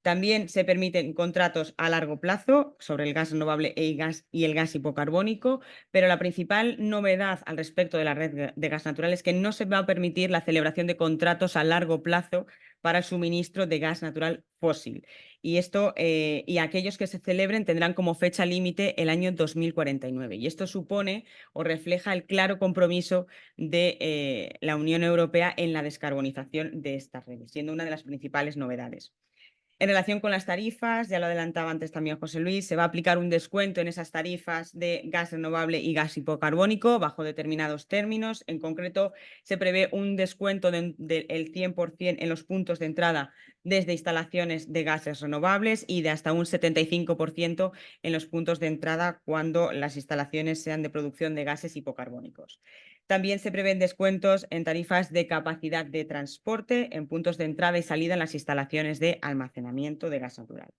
D: También se permiten contratos a largo plazo sobre el gas renovable y el gas hipocarbónico, pero la principal novedad al respecto de la red de gas natural es que no se va a permitir la celebración de contratos a largo plazo para el suministro de gas natural fósil. Y aquellos que se celebren tendrán como fecha límite el año 2049. Y esto supone o refleja el claro compromiso de la Unión Europea en la descarbonización de estas redes, siendo una de las principales novedades. En relación con las tarifas, ya lo adelantaba antes también José Luis, se va a aplicar un descuento en esas tarifas de gas renovable y gas hipocarbónico bajo determinados términos. En concreto, se prevé un descuento del 100% en los puntos de entrada desde instalaciones de gases renovables y de hasta un 75% en los puntos de entrada cuando las instalaciones sean de producción de gases hipocarbónicos. También se prevén descuentos en tarifas de capacidad de transporte en puntos de entrada y salida en las instalaciones de almacenamiento de gas natural.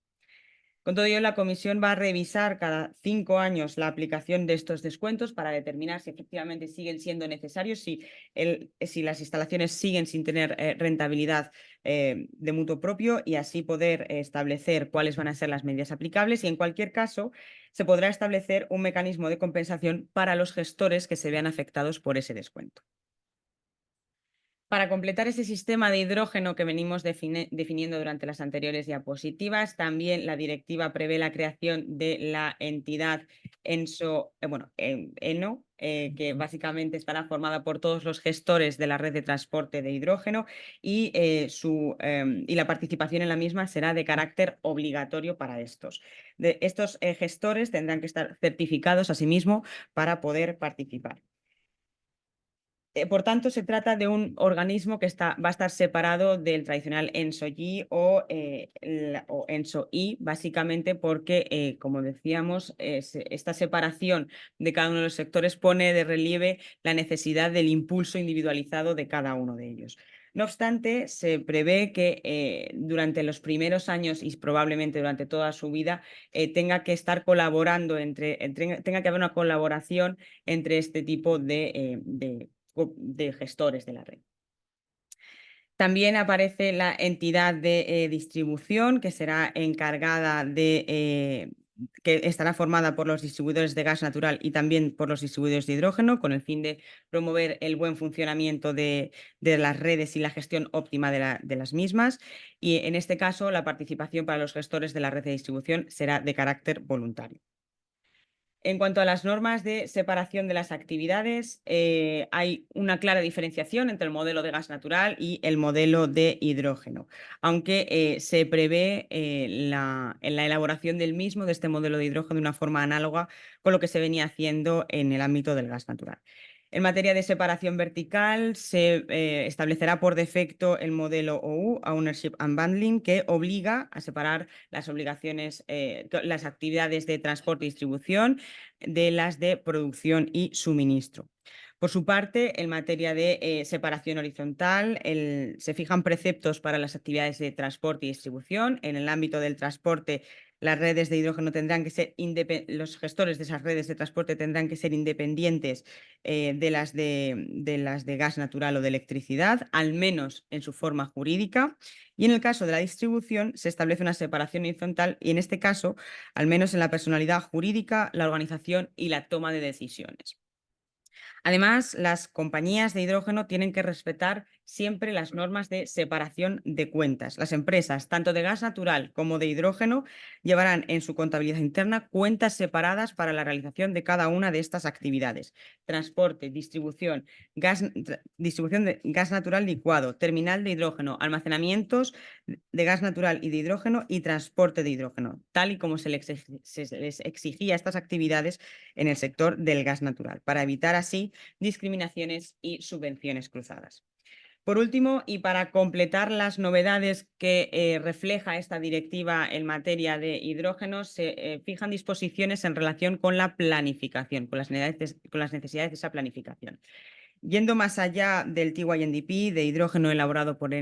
D: Con todo ello, la Comisión va a revisar cada 5 años la aplicación de estos descuentos para determinar si efectivamente siguen siendo necesarios, si las instalaciones siguen sin tener rentabilidad de mutuo propio y así poder establecer cuáles van a ser las medidas aplicables y en cualquier caso se podrá establecer un mecanismo de compensación para los gestores que se vean afectados por ese descuento. Para completar ese sistema de hidrógeno que venimos definiendo durante las anteriores diapositivas, también la directiva prevé la creación de la entidad ENO, que básicamente estará formada por todos los gestores de la red de transporte de hidrógeno y la participación en la misma será de carácter obligatorio para estos. Estos gestores tendrán que estar certificados asimismo para poder participar. Por tanto, se trata de un organismo que va a estar separado del tradicional ENSO-G o ENSO-I, básicamente porque, como decíamos, esta separación de cada uno de los sectores pone de relieve la necesidad del impulso individualizado de cada uno de ellos. No obstante, se prevé que durante los primeros años y probablemente durante toda su vida tenga que estar colaborando tenga que haber una colaboración entre este tipo de gestores de la red. También aparece la entidad de distribución que será encargada que estará formada por los distribuidores de gas natural y también por los distribuidores de hidrógeno, con el fin de promover el buen funcionamiento de las redes y la gestión óptima de las mismas. Y en este caso, la participación para los gestores de la red de distribución será de carácter voluntario. En cuanto a las normas de separación de las actividades, hay una clara diferenciación entre el modelo de gas natural y el modelo de hidrógeno, aunque se prevé en la elaboración del mismo, de este modelo de hidrógeno, de una forma análoga con lo que se venía haciendo en el ámbito del gas natural. En materia de separación vertical, se establecerá por defecto el modelo OU, Ownership and Bundling, que obliga a separar las obligaciones, las actividades de transporte y distribución de las de producción y suministro. Por su parte, en materia de separación horizontal, se fijan preceptos para las actividades de transporte y distribución. En el ámbito del transporte, las redes de hidrógeno tendrán que ser los gestores de esas redes de transporte tendrán que ser independientes de las de gas natural o de electricidad, al menos en su forma jurídica. Y en el caso de la distribución, se establece una separación horizontal y en este caso, al menos en la personalidad jurídica, la organización y la toma de decisiones. Además, las compañías de hidrógeno tienen que respetar siempre las normas de separación de cuentas. Las empresas, tanto de gas natural como de hidrógeno, llevarán en su contabilidad interna cuentas separadas para la realización de cada una de estas actividades: transporte, distribución de gas natural licuado, terminal de hidrógeno, almacenamientos de gas natural y de hidrógeno y transporte de hidrógeno, tal y como se les exigía estas actividades en el sector del gas natural, para evitar así discriminaciones y subvenciones cruzadas. Por último, y para completar las novedades que refleja esta directiva en materia de hidrógeno, se fijan disposiciones en relación con la planificación, con las necesidades de esa planificación. Yendo más allá del TYNDP, de hidrógeno elaborado por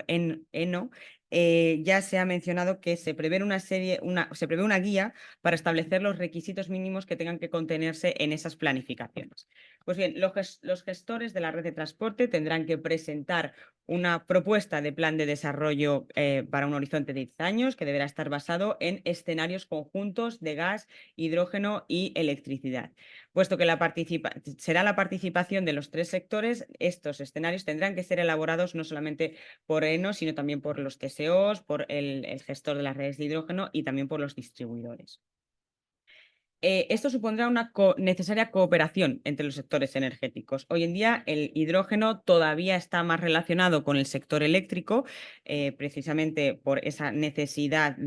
D: ENO, ya se ha mencionado que se prevé una guía para establecer los requisitos mínimos que tengan que contenerse en esas planificaciones. Pues bien, los gestores de la red de transporte tendrán que presentar una propuesta de plan de desarrollo para un horizonte de 10 años que deberá estar basado en escenarios conjuntos de gas, hidrógeno y electricidad. Puesto que será la participación de los tres sectores, estos escenarios tendrán que ser elaborados no solamente por ENO, sino también por los TSOs, por el gestor de las redes de hidrógeno y también por los distribuidores. Esto supondrá una necesaria cooperación entre los sectores energéticos. Hoy en día el hidrógeno todavía está más relacionado con el sector eléctrico, precisamente por esa necesidad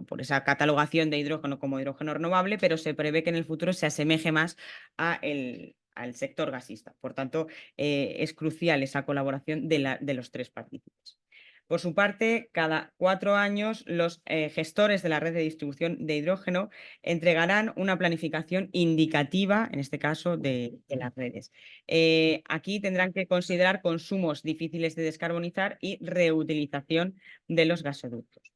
D: por esa catalogación de hidrógeno como hidrógeno renovable, pero se prevé que en el futuro se asemeje más al sector gasista. Por tanto, es crucial esa colaboración de los tres partícipes. Por su parte, cada 4 años los gestores de la red de distribución de hidrógeno entregarán una planificación indicativa, en este caso de las redes. Aquí tendrán que considerar consumos difíciles de descarbonizar y reutilización de los gasoductos.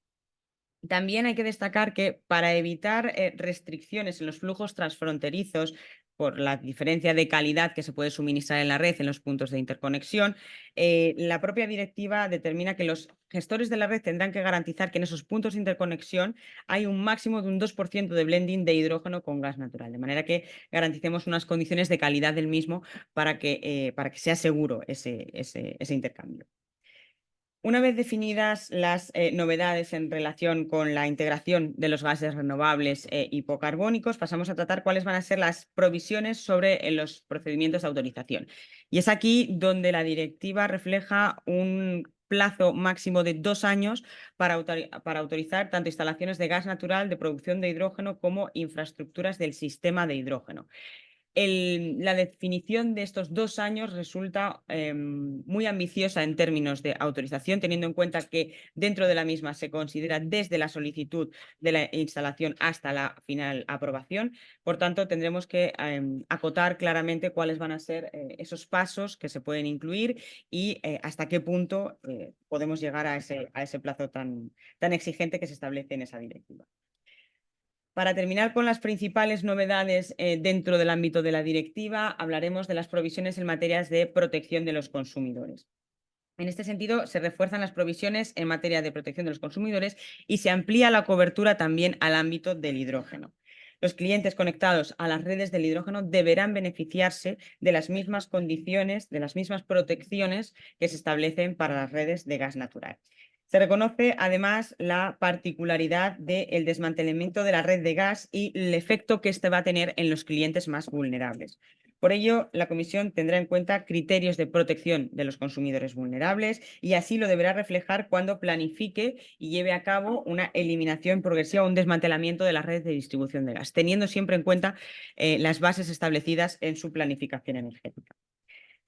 D: También hay que destacar que para evitar restricciones en los flujos transfronterizos por la diferencia de calidad que se puede suministrar en la red en los puntos de interconexión, la propia directiva determina que los gestores de la red tendrán que garantizar que en esos puntos de interconexión hay un máximo de un 2% de blending de hidrógeno con gas natural, de manera que garanticemos unas condiciones de calidad del mismo para que sea seguro ese intercambio. Una vez definidas las novedades en relación con la integración de los gases renovables hipocarbónicos, pasamos a tratar cuáles van a ser las provisiones sobre los procedimientos de autorización. Y es aquí donde la directiva refleja un plazo máximo de 2 años para autorizar tanto instalaciones de gas natural, de producción de hidrógeno, como infraestructuras del sistema de hidrógeno. La definición de estos 2 años resulta muy ambiciosa en términos de autorización, teniendo en cuenta que dentro de la misma se considera desde la solicitud de la instalación hasta la final aprobación. Por tanto, tendremos que acotar claramente cuáles van a ser esos pasos que se pueden incluir y hasta qué punto podemos llegar a ese plazo tan exigente que se establece en esa directiva. Para terminar con las principales novedades dentro del ámbito de la directiva, hablaremos de las provisiones en materias de protección de los consumidores. En este sentido, se refuerzan las provisiones en materia de protección de los consumidores y se amplía la cobertura también al ámbito del hidrógeno. Los clientes conectados a las redes del hidrógeno deberán beneficiarse de las mismas condiciones, de las mismas protecciones que se establecen para las redes de gas natural. Se reconoce además la particularidad del desmantelamiento de la red de gas y el efecto que este va a tener en los clientes más vulnerables. Por ello, la Comisión tendrá en cuenta criterios de protección de los consumidores vulnerables y así lo deberá reflejar cuando planifique y lleve a cabo una eliminación progresiva o un desmantelamiento de la red de distribución de gas, teniendo siempre en cuenta las bases establecidas en su planificación energética.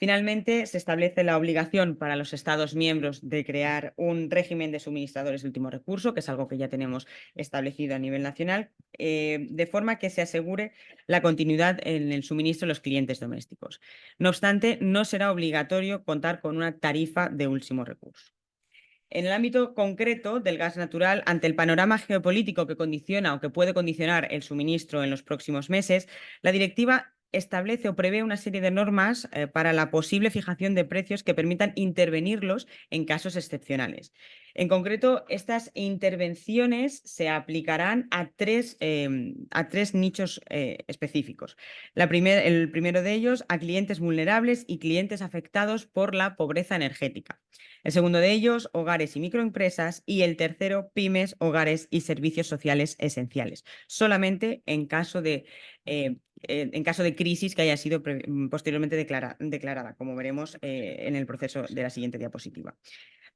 D: Finalmente, se establece la obligación para los Estados miembros de crear un régimen de suministradores de último recurso, que es algo que ya tenemos establecido a nivel nacional, de forma que se asegure la continuidad en el suministro de los clientes domésticos. No obstante, no será obligatorio contar con una tarifa de último recurso. En el ámbito concreto del gas natural, ante el panorama geopolítico que condiciona o que puede condicionar el suministro en los próximos meses, la directiva establece o prevé una serie de normas para la posible fijación de precios que permitan intervenirlos en casos excepcionales. En concreto, estas intervenciones se aplicarán a tres nichos específicos. El primero de ellos a clientes vulnerables y clientes afectados por la pobreza energética. El segundo de ellos, hogares y microempresas. Y el tercero, pymes, hogares y servicios sociales esenciales. Solamente en caso de crisis que haya sido posteriormente declarada, como veremos en el proceso de la siguiente diapositiva.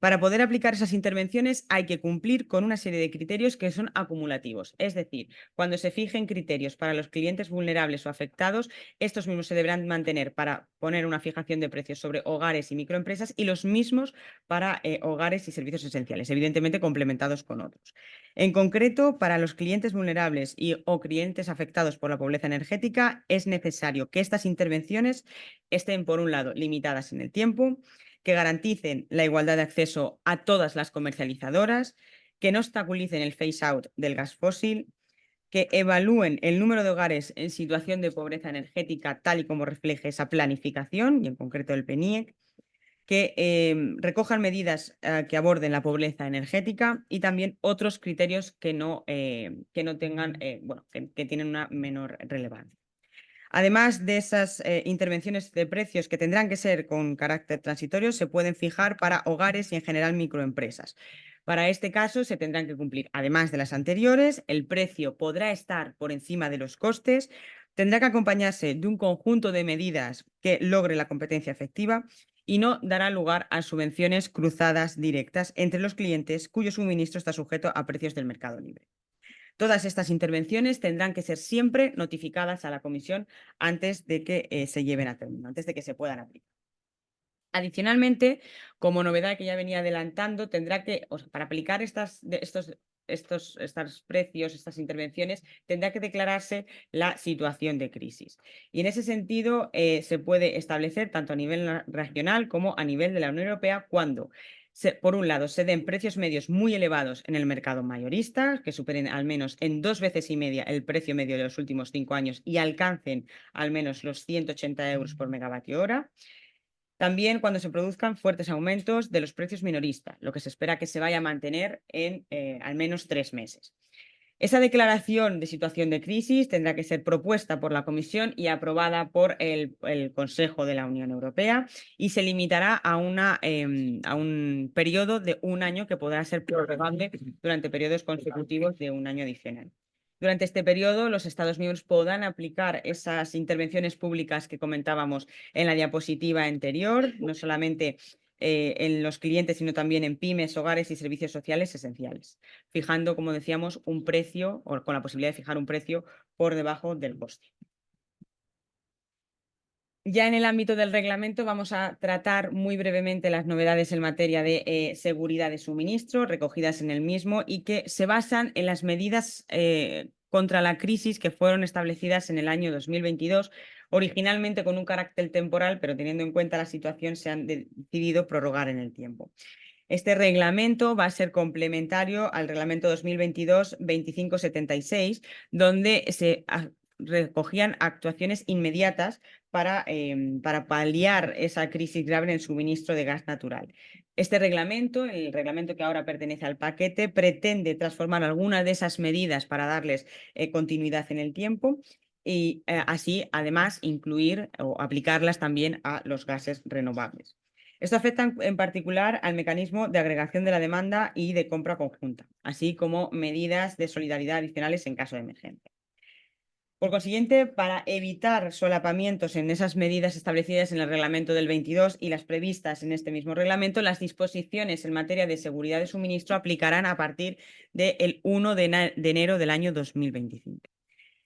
D: Para poder aplicar esas intervenciones hay que cumplir con una serie de criterios que son acumulativos. Es decir, cuando se fijen criterios para los clientes vulnerables o afectados, estos mismos se deberán mantener para poner una fijación de precios sobre hogares y microempresas y los mismos para hogares y servicios esenciales, evidentemente complementados con otros. En concreto, para los clientes vulnerables o clientes afectados por la pobreza energética, es necesario que estas intervenciones estén, por un lado, limitadas en el tiempo, que garanticen la igualdad de acceso a todas las comercializadoras, que no obstaculicen el phase-out del gas fósil, que evalúen el número de hogares en situación de pobreza energética tal y como refleje esa planificación, y en concreto el PNIEC, que recojan medidas que aborden la pobreza energética y también otros criterios que tengan, que tienen una menor relevancia. Además de esas intervenciones de precios que tendrán que ser con carácter transitorio, se pueden fijar para hogares y en general microempresas. Para este caso se tendrán que cumplir, además de las anteriores, el precio podrá estar por encima de los costes, tendrá que acompañarse de un conjunto de medidas que logre la competencia efectiva y no dará lugar a subvenciones cruzadas directas entre los clientes cuyo suministro está sujeto a precios del mercado libre. Todas estas intervenciones tendrán que ser siempre notificadas a la Comisión antes de que se lleven a término, antes de que se puedan aplicar. Adicionalmente, como novedad que ya venía adelantando, para aplicar estos precios, estas intervenciones, tendrá que declararse la situación de crisis. Y en ese sentido, se puede establecer tanto a nivel regional como a nivel de la Unión Europea cuando, por un lado, se den precios medios muy elevados en el mercado mayorista, que superen al menos en 2,5 veces el precio medio de los últimos 5 años y alcancen al menos los 180 euros por megavatio hora. También cuando se produzcan fuertes aumentos de los precios minoristas, lo que se espera que se vaya a mantener en al menos 3 meses. Esa declaración de situación de crisis tendrá que ser propuesta por la Comisión y aprobada por el Consejo de la Unión Europea y se limitará a un periodo de 1 año que podrá ser prorrogable durante periodos consecutivos de 1 año adicional. Durante este periodo, los Estados miembros podrán aplicar esas intervenciones públicas que comentábamos en la diapositiva anterior, no solamente en los clientes, sino también en pymes, hogares y servicios sociales esenciales, fijando, como decíamos, un precio o con la posibilidad de fijar un precio por debajo del coste. Ya en el ámbito del reglamento vamos a tratar muy brevemente las novedades en materia de seguridad de suministro recogidas en el mismo y que se basan en las medidas contra la crisis que fueron establecidas en el año 2022, originalmente con un carácter temporal, pero teniendo en cuenta la situación se han decidido prorrogar en el tiempo. Este reglamento va a ser complementario al reglamento 2022-2576, donde se recogían actuaciones inmediatas para paliar esa crisis grave en el suministro de gas natural. Este reglamento, el reglamento que ahora pertenece al paquete, pretende transformar algunas de esas medidas para darles continuidad en el tiempo y así, además, incluir o aplicarlas también a los gases renovables. Esto afecta en particular al mecanismo de agregación de la demanda y de compra conjunta, así como medidas de solidaridad adicionales en caso de emergencia. Por consiguiente, para evitar solapamientos en esas medidas establecidas en el reglamento del 22 y las previstas en este mismo reglamento, las disposiciones en materia de seguridad de suministro aplicarán a partir del 1 de enero del año 2025.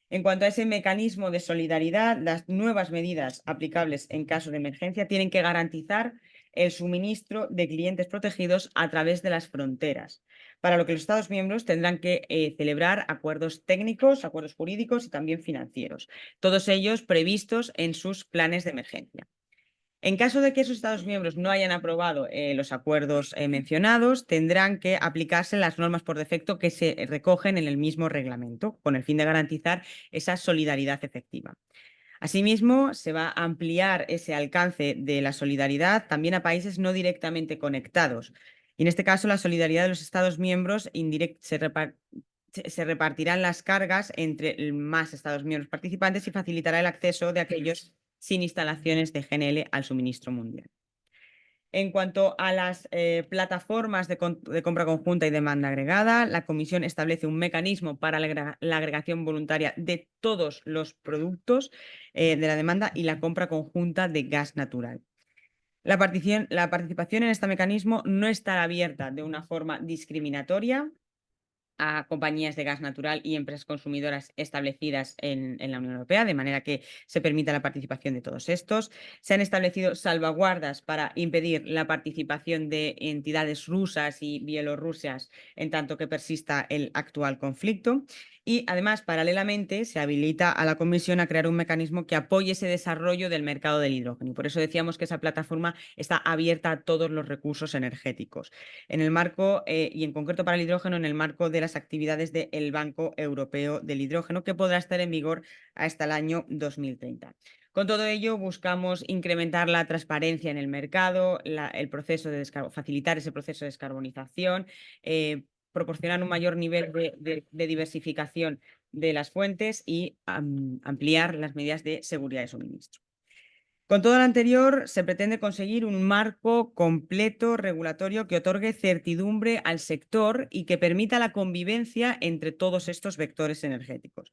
D: En cuanto a ese mecanismo de solidaridad, las nuevas medidas aplicables en caso de emergencia tienen que garantizar el suministro de clientes protegidos a través de las fronteras, para lo que los Estados miembros tendrán que celebrar acuerdos técnicos, acuerdos jurídicos y también financieros, todos ellos previstos en sus planes de emergencia. En caso de que esos Estados miembros no hayan aprobado los acuerdos mencionados, tendrán que aplicarse las normas por defecto que se recogen en el mismo reglamento, con el fin de garantizar esa solidaridad efectiva. Asimismo, se va a ampliar ese alcance de la solidaridad también a países no directamente conectados. Y en este caso, la solidaridad de los Estados miembros se repartirán las cargas entre más Estados miembros participantes y facilitará el acceso de aquellos sin instalaciones de GNL al suministro mundial. En cuanto a las plataformas de compra conjunta y demanda agregada, la Comisión establece un mecanismo para la agregación voluntaria de todos los productos de la demanda y la compra conjunta de gas natural. La participación en este mecanismo no estará abierta de una forma discriminatoria a compañías de gas natural y empresas consumidoras establecidas en la Unión Europea, de manera que se permita la participación de todos estos. Se han establecido salvaguardas para impedir la participación de entidades rusas y bielorrusias en tanto que persista el actual conflicto. Y además, paralelamente, se habilita a la Comisión a crear un mecanismo que apoye ese desarrollo del mercado del hidrógeno. Y por eso decíamos que esa plataforma está abierta a todos los recursos energéticos. En el marco, y en concreto para el hidrógeno, en el marco de las actividades del Banco Europeo del Hidrógeno, que podrá estar en vigor hasta el año 2030. Con todo ello, buscamos incrementar la transparencia en el mercado, el proceso de facilitar ese proceso de descarbonización, proporcionar un mayor nivel de diversificación de las fuentes y ampliar las medidas de seguridad de suministro. Con todo lo anterior, se pretende conseguir un marco completo regulatorio que otorgue certidumbre al sector y que permita la convivencia entre todos estos vectores energéticos.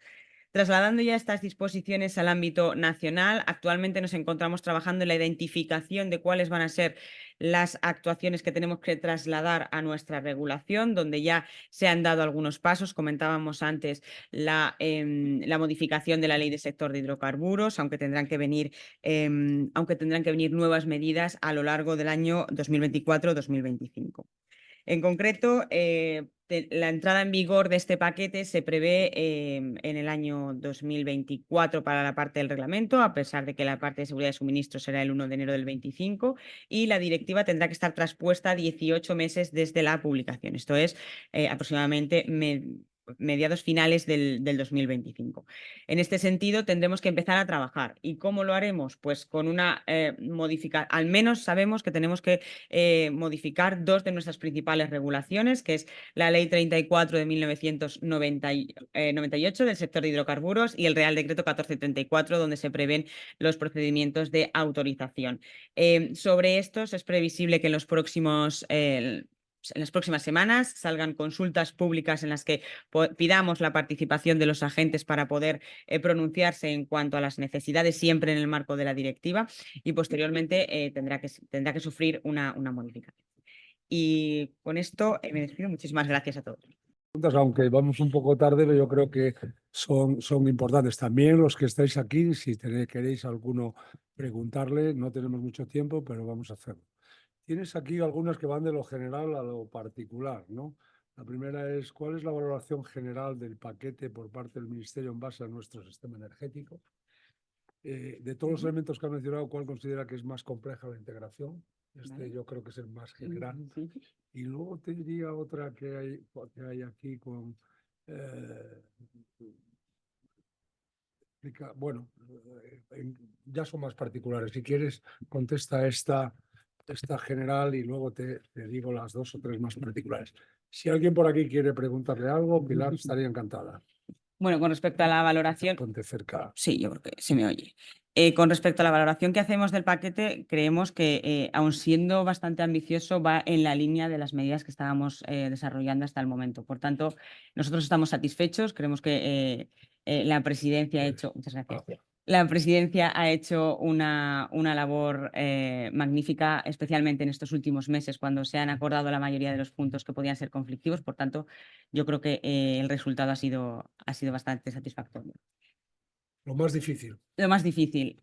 D: Trasladando ya estas disposiciones al ámbito nacional, actualmente nos encontramos trabajando en la identificación de cuáles van a ser las actuaciones que tenemos que trasladar a nuestra regulación, donde ya se han dado algunos pasos. Comentábamos antes la modificación de la ley del sector de hidrocarburos, aunque tendrán que venir nuevas medidas a lo largo del año 2024-2025. En concreto, la entrada en vigor de este paquete se prevé en el año 2024 para la parte del reglamento, a pesar de que la parte de seguridad de suministro será el 1 de enero del 25, y la directiva tendrá que estar traspuesta 18 meses desde la publicación. Esto es aproximadamente mediados finales del 2025. En este sentido, tendremos que empezar a trabajar. ¿Y cómo lo haremos? Pues con una modificación. Al menos sabemos que tenemos que modificar dos de nuestras principales regulaciones, que es la Ley 34 de 1998 del sector de hidrocarburos y el Real Decreto 1434, donde se prevén los procedimientos de autorización. Sobre estos es previsible que en las próximas semanas salgan consultas públicas en las que pidamos la participación de los agentes para poder pronunciarse en cuanto a las necesidades, siempre en el marco de la directiva, y posteriormente tendrá que sufrir una modificación. Y con esto me despido. Muchísimas gracias a todos.
A: Aunque vamos un poco tarde, pero yo creo que son importantes. También los que estáis aquí, si queréis alguno preguntarle, no tenemos mucho tiempo, pero vamos a hacerlo. Tienes aquí algunas que van de lo general a lo particular, ¿no? La primera es, ¿cuál es la valoración general del paquete por parte del Ministerio en base a nuestro sistema energético? De todos los elementos que ha mencionado, ¿cuál considera que es más compleja la integración?
D: Vale.
A: Yo creo que es el más general. Y luego te diría otra que hay aquí con... bueno, ya son más particulares. Si quieres, contesta esta general y luego te digo las dos o tres más particulares. Si alguien por aquí quiere preguntarle algo, Pilar estaría encantada.
D: Bueno, con respecto a la valoración...
A: Ponte cerca.
D: Sí, yo creo que se me oye. Con respecto a la valoración que hacemos del paquete, creemos que, aun siendo bastante ambicioso, va en la línea de las medidas que estábamos desarrollando hasta el momento. Por tanto, nosotros estamos satisfechos, creemos que la presidencia ha hecho, muchas gracias. La presidencia ha hecho una labor magnífica, especialmente en estos últimos meses, cuando se han acordado la mayoría de los puntos que podían ser conflictivos. Por tanto, yo creo que el resultado ha sido bastante satisfactorio.
A: Lo más difícil.
D: Lo más difícil.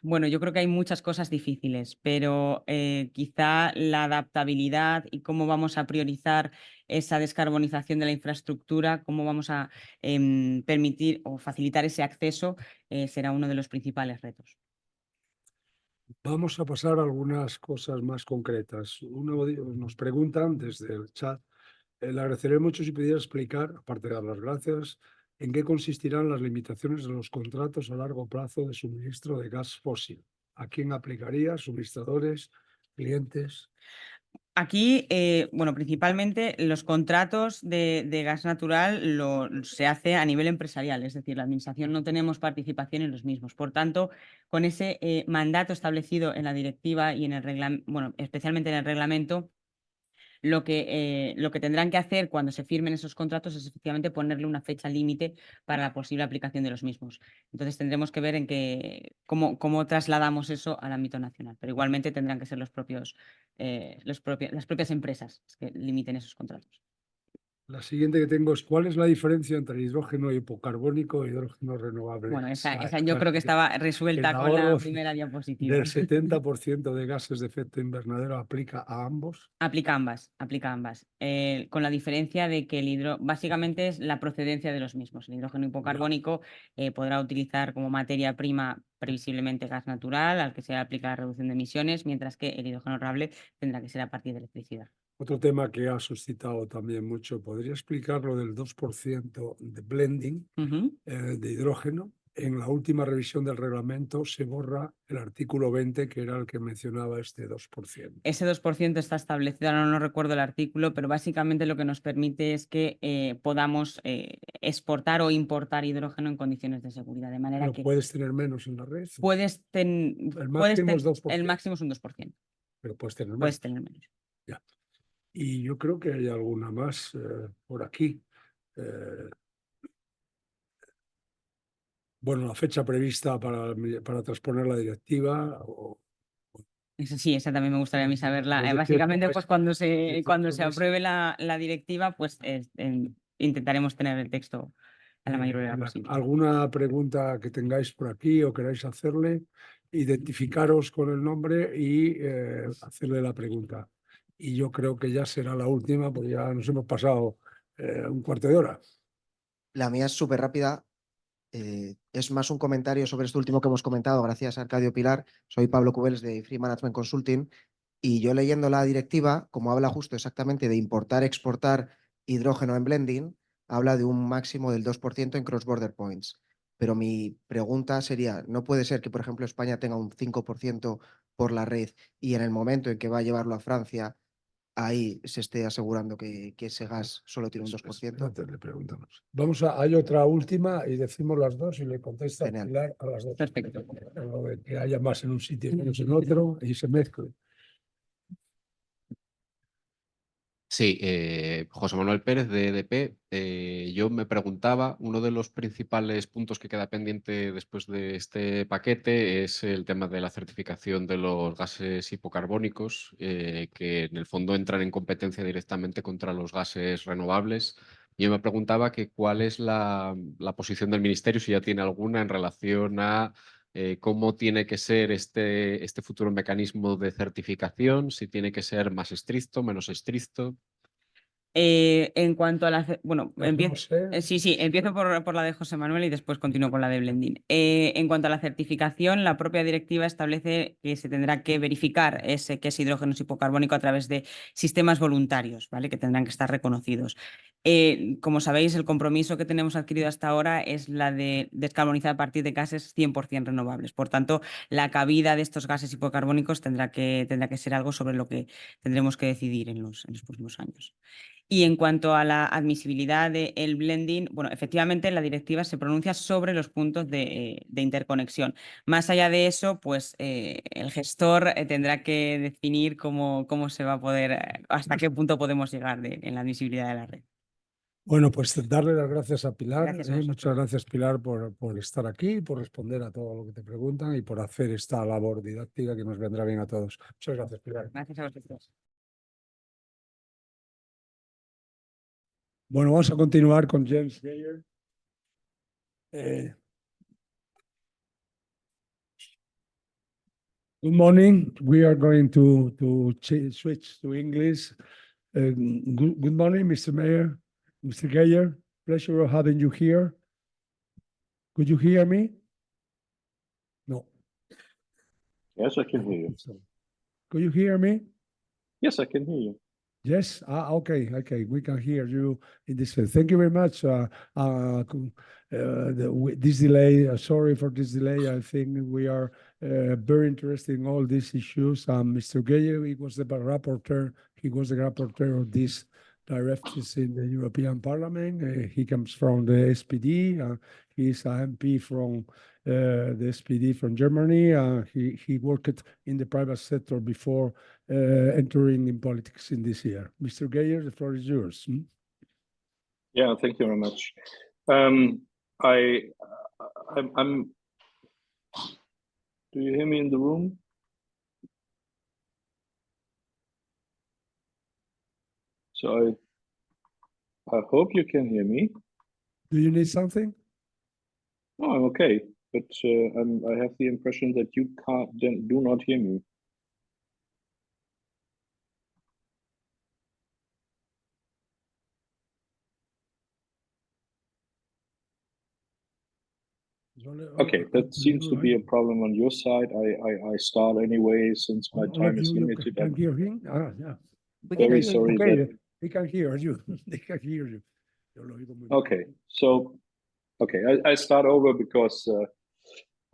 D: Bueno, yo creo que hay muchas cosas difíciles, pero quizá la adaptabilidad y cómo vamos a priorizar esa descarbonización de la infraestructura, cómo vamos a permitir o facilitar ese acceso, será uno de los principales retos.
A: Vamos a pasar a algunas cosas más concretas. Nos preguntan desde el chat, le agradeceré mucho si pudiera explicar, aparte de dar las gracias, en qué consistirán las limitaciones de los contratos a largo plazo de suministro de gas fósil. ¿A quién aplicaría? ¿Suministradores? ¿Clientes?
D: Aquí, bueno, principalmente los contratos de gas natural se hace a nivel empresarial, es decir, la administración no tenemos participación en los mismos. Por tanto, con ese mandato establecido en la directiva y en el reglamento, bueno, especialmente en el reglamento, lo que tendrán que hacer cuando se firmen esos contratos es efectivamente ponerle una fecha límite para la posible aplicación de los mismos. Entonces tendremos que ver cómo trasladamos eso al ámbito nacional, pero igualmente tendrán que ser las propias empresas que limiten esos contratos.
A: La siguiente que tengo es, ¿cuál es la diferencia entre hidrógeno hipocarbónico e hidrógeno renovable?
D: Bueno, esa yo creo que estaba resuelta
A: el
D: con la
A: ahorro
D: primera diapositiva.
A: del 70% de gases de efecto invernadero aplica a ambos.
D: Aplica ambas. Con la diferencia de que básicamente es la procedencia de los mismos. El hidrógeno hipocarbónico podrá utilizar como materia prima previsiblemente gas natural, al que se aplica la reducción de emisiones, mientras que el hidrógeno renovable tendrá que ser a partir de electricidad.
A: Otro tema que ha suscitado también mucho, ¿podría explicar lo del 2% de blending de hidrógeno? En la última revisión del reglamento se borra el artículo 20, que era el que mencionaba este 2%.
D: Ese 2% está establecido, ahora no recuerdo el artículo, pero básicamente lo que nos permite es que podamos exportar o importar hidrógeno en condiciones de seguridad, de manera
A: Pero
D: que
A: puedes tener menos en la red.
D: el
A: máximo es 2%.
D: El máximo es un 2%.
A: Pero puedes tener menos.
D: Puedes tener menos.
A: Ya. Y yo creo que hay alguna más por aquí. Bueno, la fecha prevista para transponer la directiva.
D: Sí, esa también me gustaría a mí saberla.
A: Pues
D: Básicamente, pues cuando se
A: es-
D: apruebe la directiva, pues intentaremos tener el texto a la mayor brevedad posible.
A: ¿Alguna pregunta que tengáis por aquí o queráis hacerle? Identificaros con el nombre y hacerle la pregunta. Y yo creo que ya será la última, porque ya nos hemos pasado un cuarto de hora.
E: La mía es súper rápida. Es más un comentario sobre esto último que hemos comentado. Gracias, Arcadio Pilar. Soy Pablo Cubels de Free Management Consulting. Y yo leyendo la directiva, como habla justo exactamente de importar, exportar hidrógeno en blending, habla de un máximo del 2% en cross-border points. Pero mi pregunta sería, ¿no puede ser que, por ejemplo, España tenga un 5% por la red y en el momento en que va a llevarlo a Francia, ahí se esté asegurando que ese gas solo tiene un 2%?
A: Antes le preguntamos. Hay otra última y decimos las dos y le contesta
E: Genial.
A: Pilar a las dos.
D: Perfecto.
A: Lo de que haya más en un sitio y menos en otro y se mezcle.
F: Sí, José Manuel Pérez de EDP. Yo me preguntaba, uno de los principales puntos que queda pendiente después de este paquete es el tema de la certificación de los gases hipocarbónicos, que en el fondo entran en competencia directamente contra los gases renovables. Yo me preguntaba que cuál es la posición del Ministerio, si ya tiene alguna en relación a cómo tiene que ser este futuro mecanismo de certificación, si tiene que ser más estricto, menos estricto.
D: En cuanto a la... Bueno,
A: No sé.
D: sí, empiezo por la de José Manuel y después continúo con la de Blending. En cuanto a la certificación, la propia directiva establece que se tendrá que verificar que es hidrógeno hipocarbónico a través de sistemas voluntarios, ¿vale? Que tendrán que estar reconocidos. Como sabéis, el compromiso que tenemos adquirido hasta ahora es la de descarbonizar a partir de gases 100% renovables. Por tanto, la cabida de estos gases hipocarbónicos tendrá que ser algo sobre lo que tendremos que decidir en los próximos años. Y en cuanto a la admisibilidad del blending, bueno, efectivamente la directiva se pronuncia sobre los puntos de interconexión. Más allá de eso, pues el gestor tendrá que definir cómo se va a poder, hasta qué punto podemos llegar en la admisibilidad de la red.
A: Bueno, pues darle las gracias a Pilar.
D: Gracias a
A: Muchas
D: vosotros.
A: gracias, Pilar, por estar aquí, por responder a todo lo que te preguntan y por hacer esta labor didáctica que nos vendrá bien a todos. Muchas gracias, Pilar.
D: Gracias a vosotros.
A: Bueno, vamos a continuar con James Geyer. Good morning. We are going to switch to English. Good morning, Mr. Mayor, Mr. Geyer. Pleasure of having you here. Could you hear me? No.
G: Yes, I can hear you.
A: Could you hear me?
G: Yes, I can hear you.
A: Yes. Okay. We can hear you in this. Thank you very much. This delay. Sorry for this delay. I think we are very interested in all these issues. Mr. Geyer, he was the rapporteur. He was the rapporteur of these directives in the European Parliament. He comes from the SPD. He is an MP from the SPD from Germany. He worked in the private sector before entering in politics in this year. Mr. Geyer, the floor is yours.
G: Yeah, thank you very much. I'm. Do you hear me in the room? So I hope you can hear me.
A: Do you need something?
G: No, I'm okay, but I have the impression that you do not hear me. Okay, that seems to be a problem on your side. I start anyway since my time is limited.
A: Can hear him? Yeah.
G: Very sorry.
A: Okay, he can hear you. They can hear you.
G: Okay, so I start over because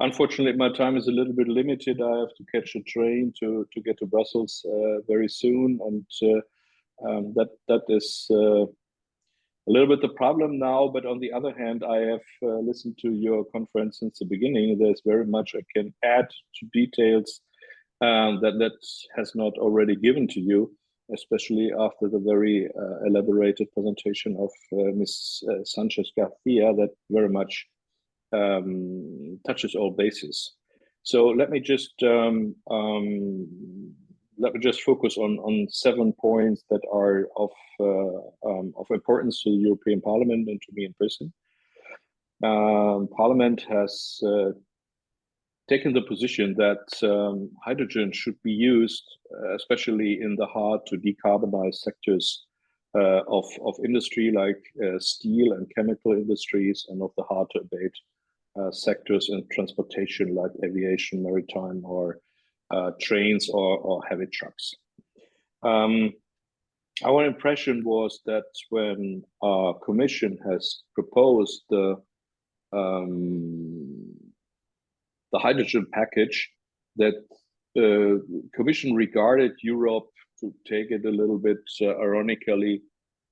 G: unfortunately my time is a little bit limited. I have to catch a train to get to Brussels very soon, and that is a little bit the problem now. But on the other hand, I have listened to your conference since the beginning. There's very much I can add to details that has not already given to you, especially after the very elaborated presentation of Ms. Sanchez Garcia that very much touches all bases. So let me just focus on 7 points that are of importance to the European Parliament and to me in person. Parliament has taken the position that hydrogen should be used, especially in the hard to decarbonize sectors of industry like steel and chemical industries, and of the hard to abate sectors in transportation like aviation, maritime, or trains or heavy trucks. Our impression was that when our Commission has proposed the hydrogen package, that the Commission regarded Europe, to take it a little bit ironically,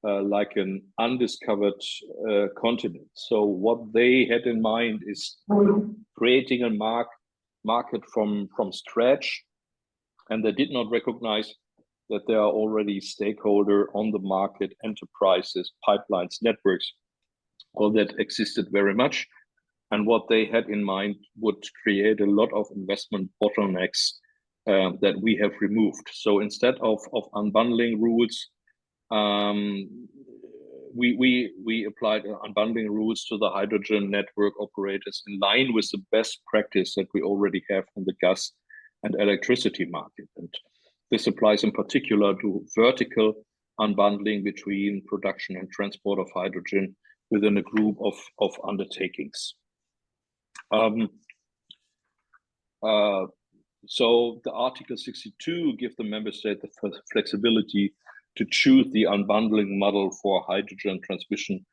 G: like an undiscovered continent. So what they had in mind is creating a market from scratch, and they did not recognize that there are already stakeholders on the market, enterprises, pipelines, networks, all that existed very much. And what they had in mind would create a lot of investment bottlenecks that we have removed. So instead of unbundling rules, we applied unbundling rules to the hydrogen network operators in line with the best practice that we already have in the gas and electricity market. And this applies in particular to vertical unbundling between production and transport of hydrogen within a group of undertakings. So the Article 62 gives the member state the flexibility to choose the unbundling model for hydrogen transmission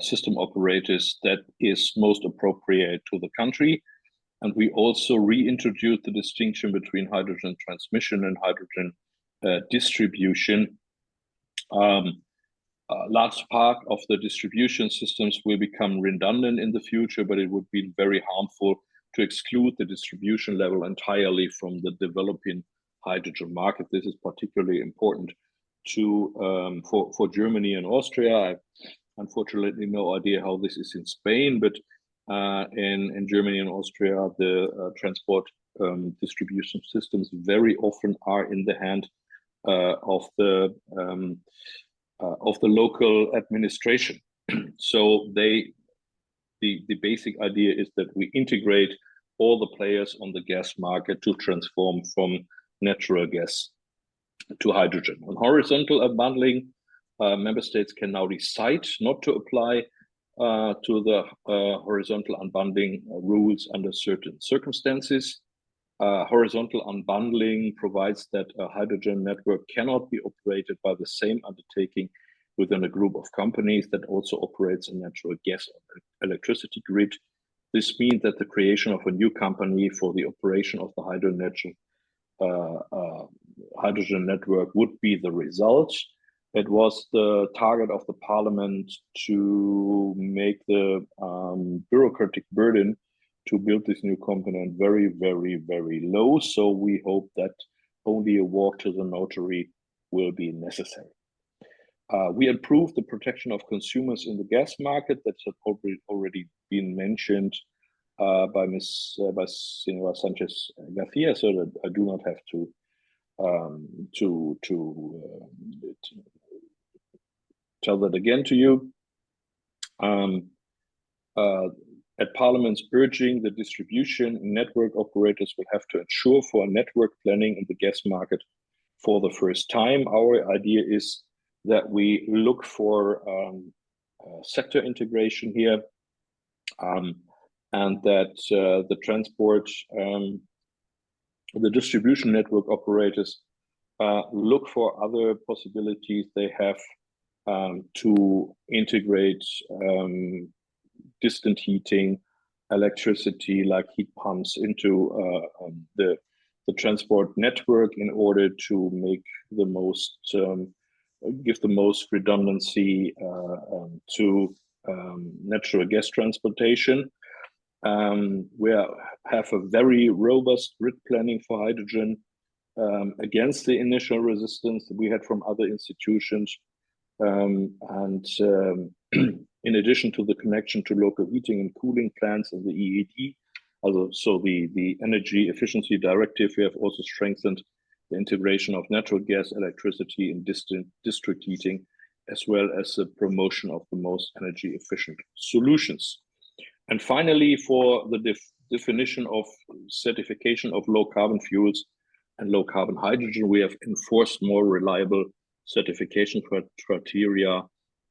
G: system operators that is most appropriate to the country. And we also reintroduced the distinction between hydrogen transmission and hydrogen distribution a large part of the distribution systems will become redundant in the future, but it would be very harmful to exclude the distribution level entirely from the developing hydrogen market. This is particularly important to for Germany and Austria. I have unfortunately no idea how this is in Spain, but in Germany and Austria, the transport distribution systems very often are in the hand of the local administration. So the basic idea is that we integrate all the players on the gas market to transform from natural gas to hydrogen. On horizontal unbundling, member states can now decide not to apply to the horizontal unbundling rules under certain circumstances. Horizontal unbundling provides that a hydrogen network cannot be operated by the same undertaking within a group of companies that also operates a natural gas or electricity grid. This means that the creation of a new company for the operation of the hydrogen network would be the result. It was the target of the parliament to make the bureaucratic burden to build this new component very, very, very low. So we hope that only a walk to the notary will be necessary. We improved the protection of consumers in the gas market. That's already been mentioned by Senora Sanchez Garcia, so that I do not have to tell that again to you. At Parliament's urging, the distribution network operators will have to ensure for network planning in the gas market for the first time. Our idea is that we look for sector integration here, and that the transport, the distribution network operators look for other possibilities they have to integrate distant heating, electricity like heat pumps into the transport network in order to make the most, give the most redundancy to natural gas transportation. We have a very robust grid planning for hydrogen against the initial resistance that we had from other institutions. In addition to the connection to local heating and cooling plants and the EED, so the Energy Efficiency Directive, we have also strengthened the integration of natural gas, electricity, and district heating, as well as the promotion of the most energy efficient solutions. And finally, for the definition of certification of low carbon fuels and low carbon hydrogen, we have enforced more reliable certification criteria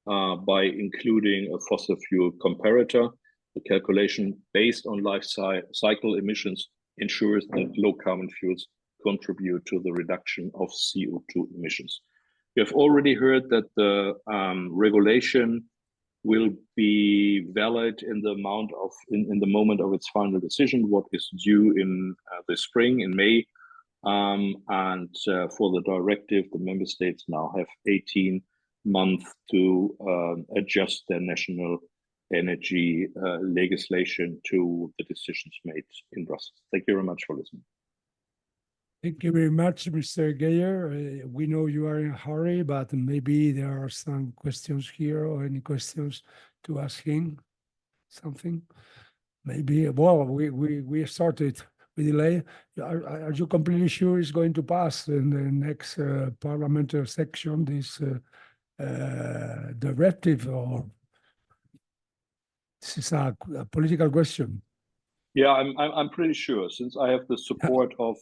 G: by including a fossil fuel comparator. The calculation based on life cycle emissions ensures that low carbon fuels contribute to the reduction of CO2 emissions. We have already heard that the regulation will be valid in the moment of its final decision, what is due in the spring, in May. For the directive, the member states now have 18 months to adjust their national energy legislation to the decisions made in Brussels. Thank you very much for listening.
A: Thank you very much, Mr. Geyer. We know you are in a hurry, but maybe there are some questions here or any questions to ask him. Something, maybe. Well, we started with delay. Are you completely sure it's going to pass in the next parliamentary section, this directive, or this is a political question?
G: Yeah, I'm pretty sure, since I have the support of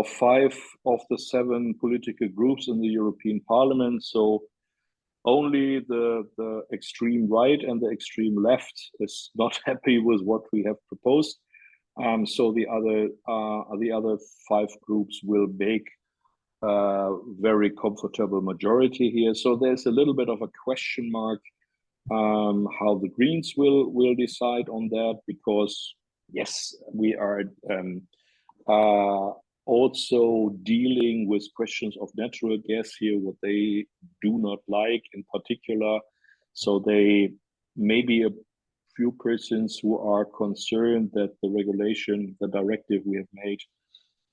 G: 5 of the 7 political groups in the European Parliament. So only the extreme right and the extreme left is not happy with what we have proposed. So the other 5 groups will make a very comfortable majority here. So there's a little bit of a question mark how the Greens will decide on that, because yes, we are also dealing with questions of natural gas here, what they do not like in particular. So they maybe a few persons who are concerned that the regulation, the directive we have made,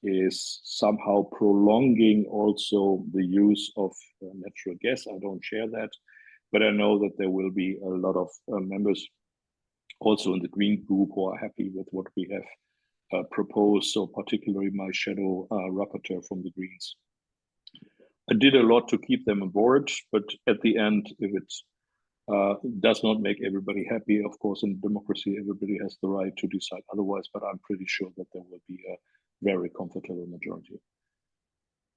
G: is somehow prolonging also the use of natural gas. I don't share that, but I know that there will be a lot of members also in the Green Group who are happy with what we have proposed, so particularly my shadow rapporteur from the Greens. I did a lot to keep them on board, but at the end, if it does not make everybody happy, of course, in democracy, everybody has the right to decide otherwise, but I'm pretty sure that there will be a very comfortable majority.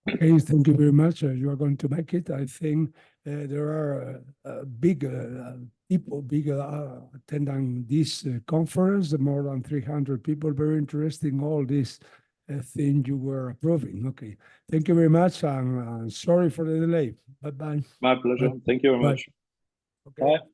A: Okay, thank you very much. You are going to make it. I think there are big people, attending this conference, more than 300 people, very interested in all these things you were approving. Okay, thank you very much, and sorry for the delay. Bye-bye.
G: My pleasure.
A: Bye.
G: Thank you very
A: Bye.
G: much.
A: Okay.
G: Bye.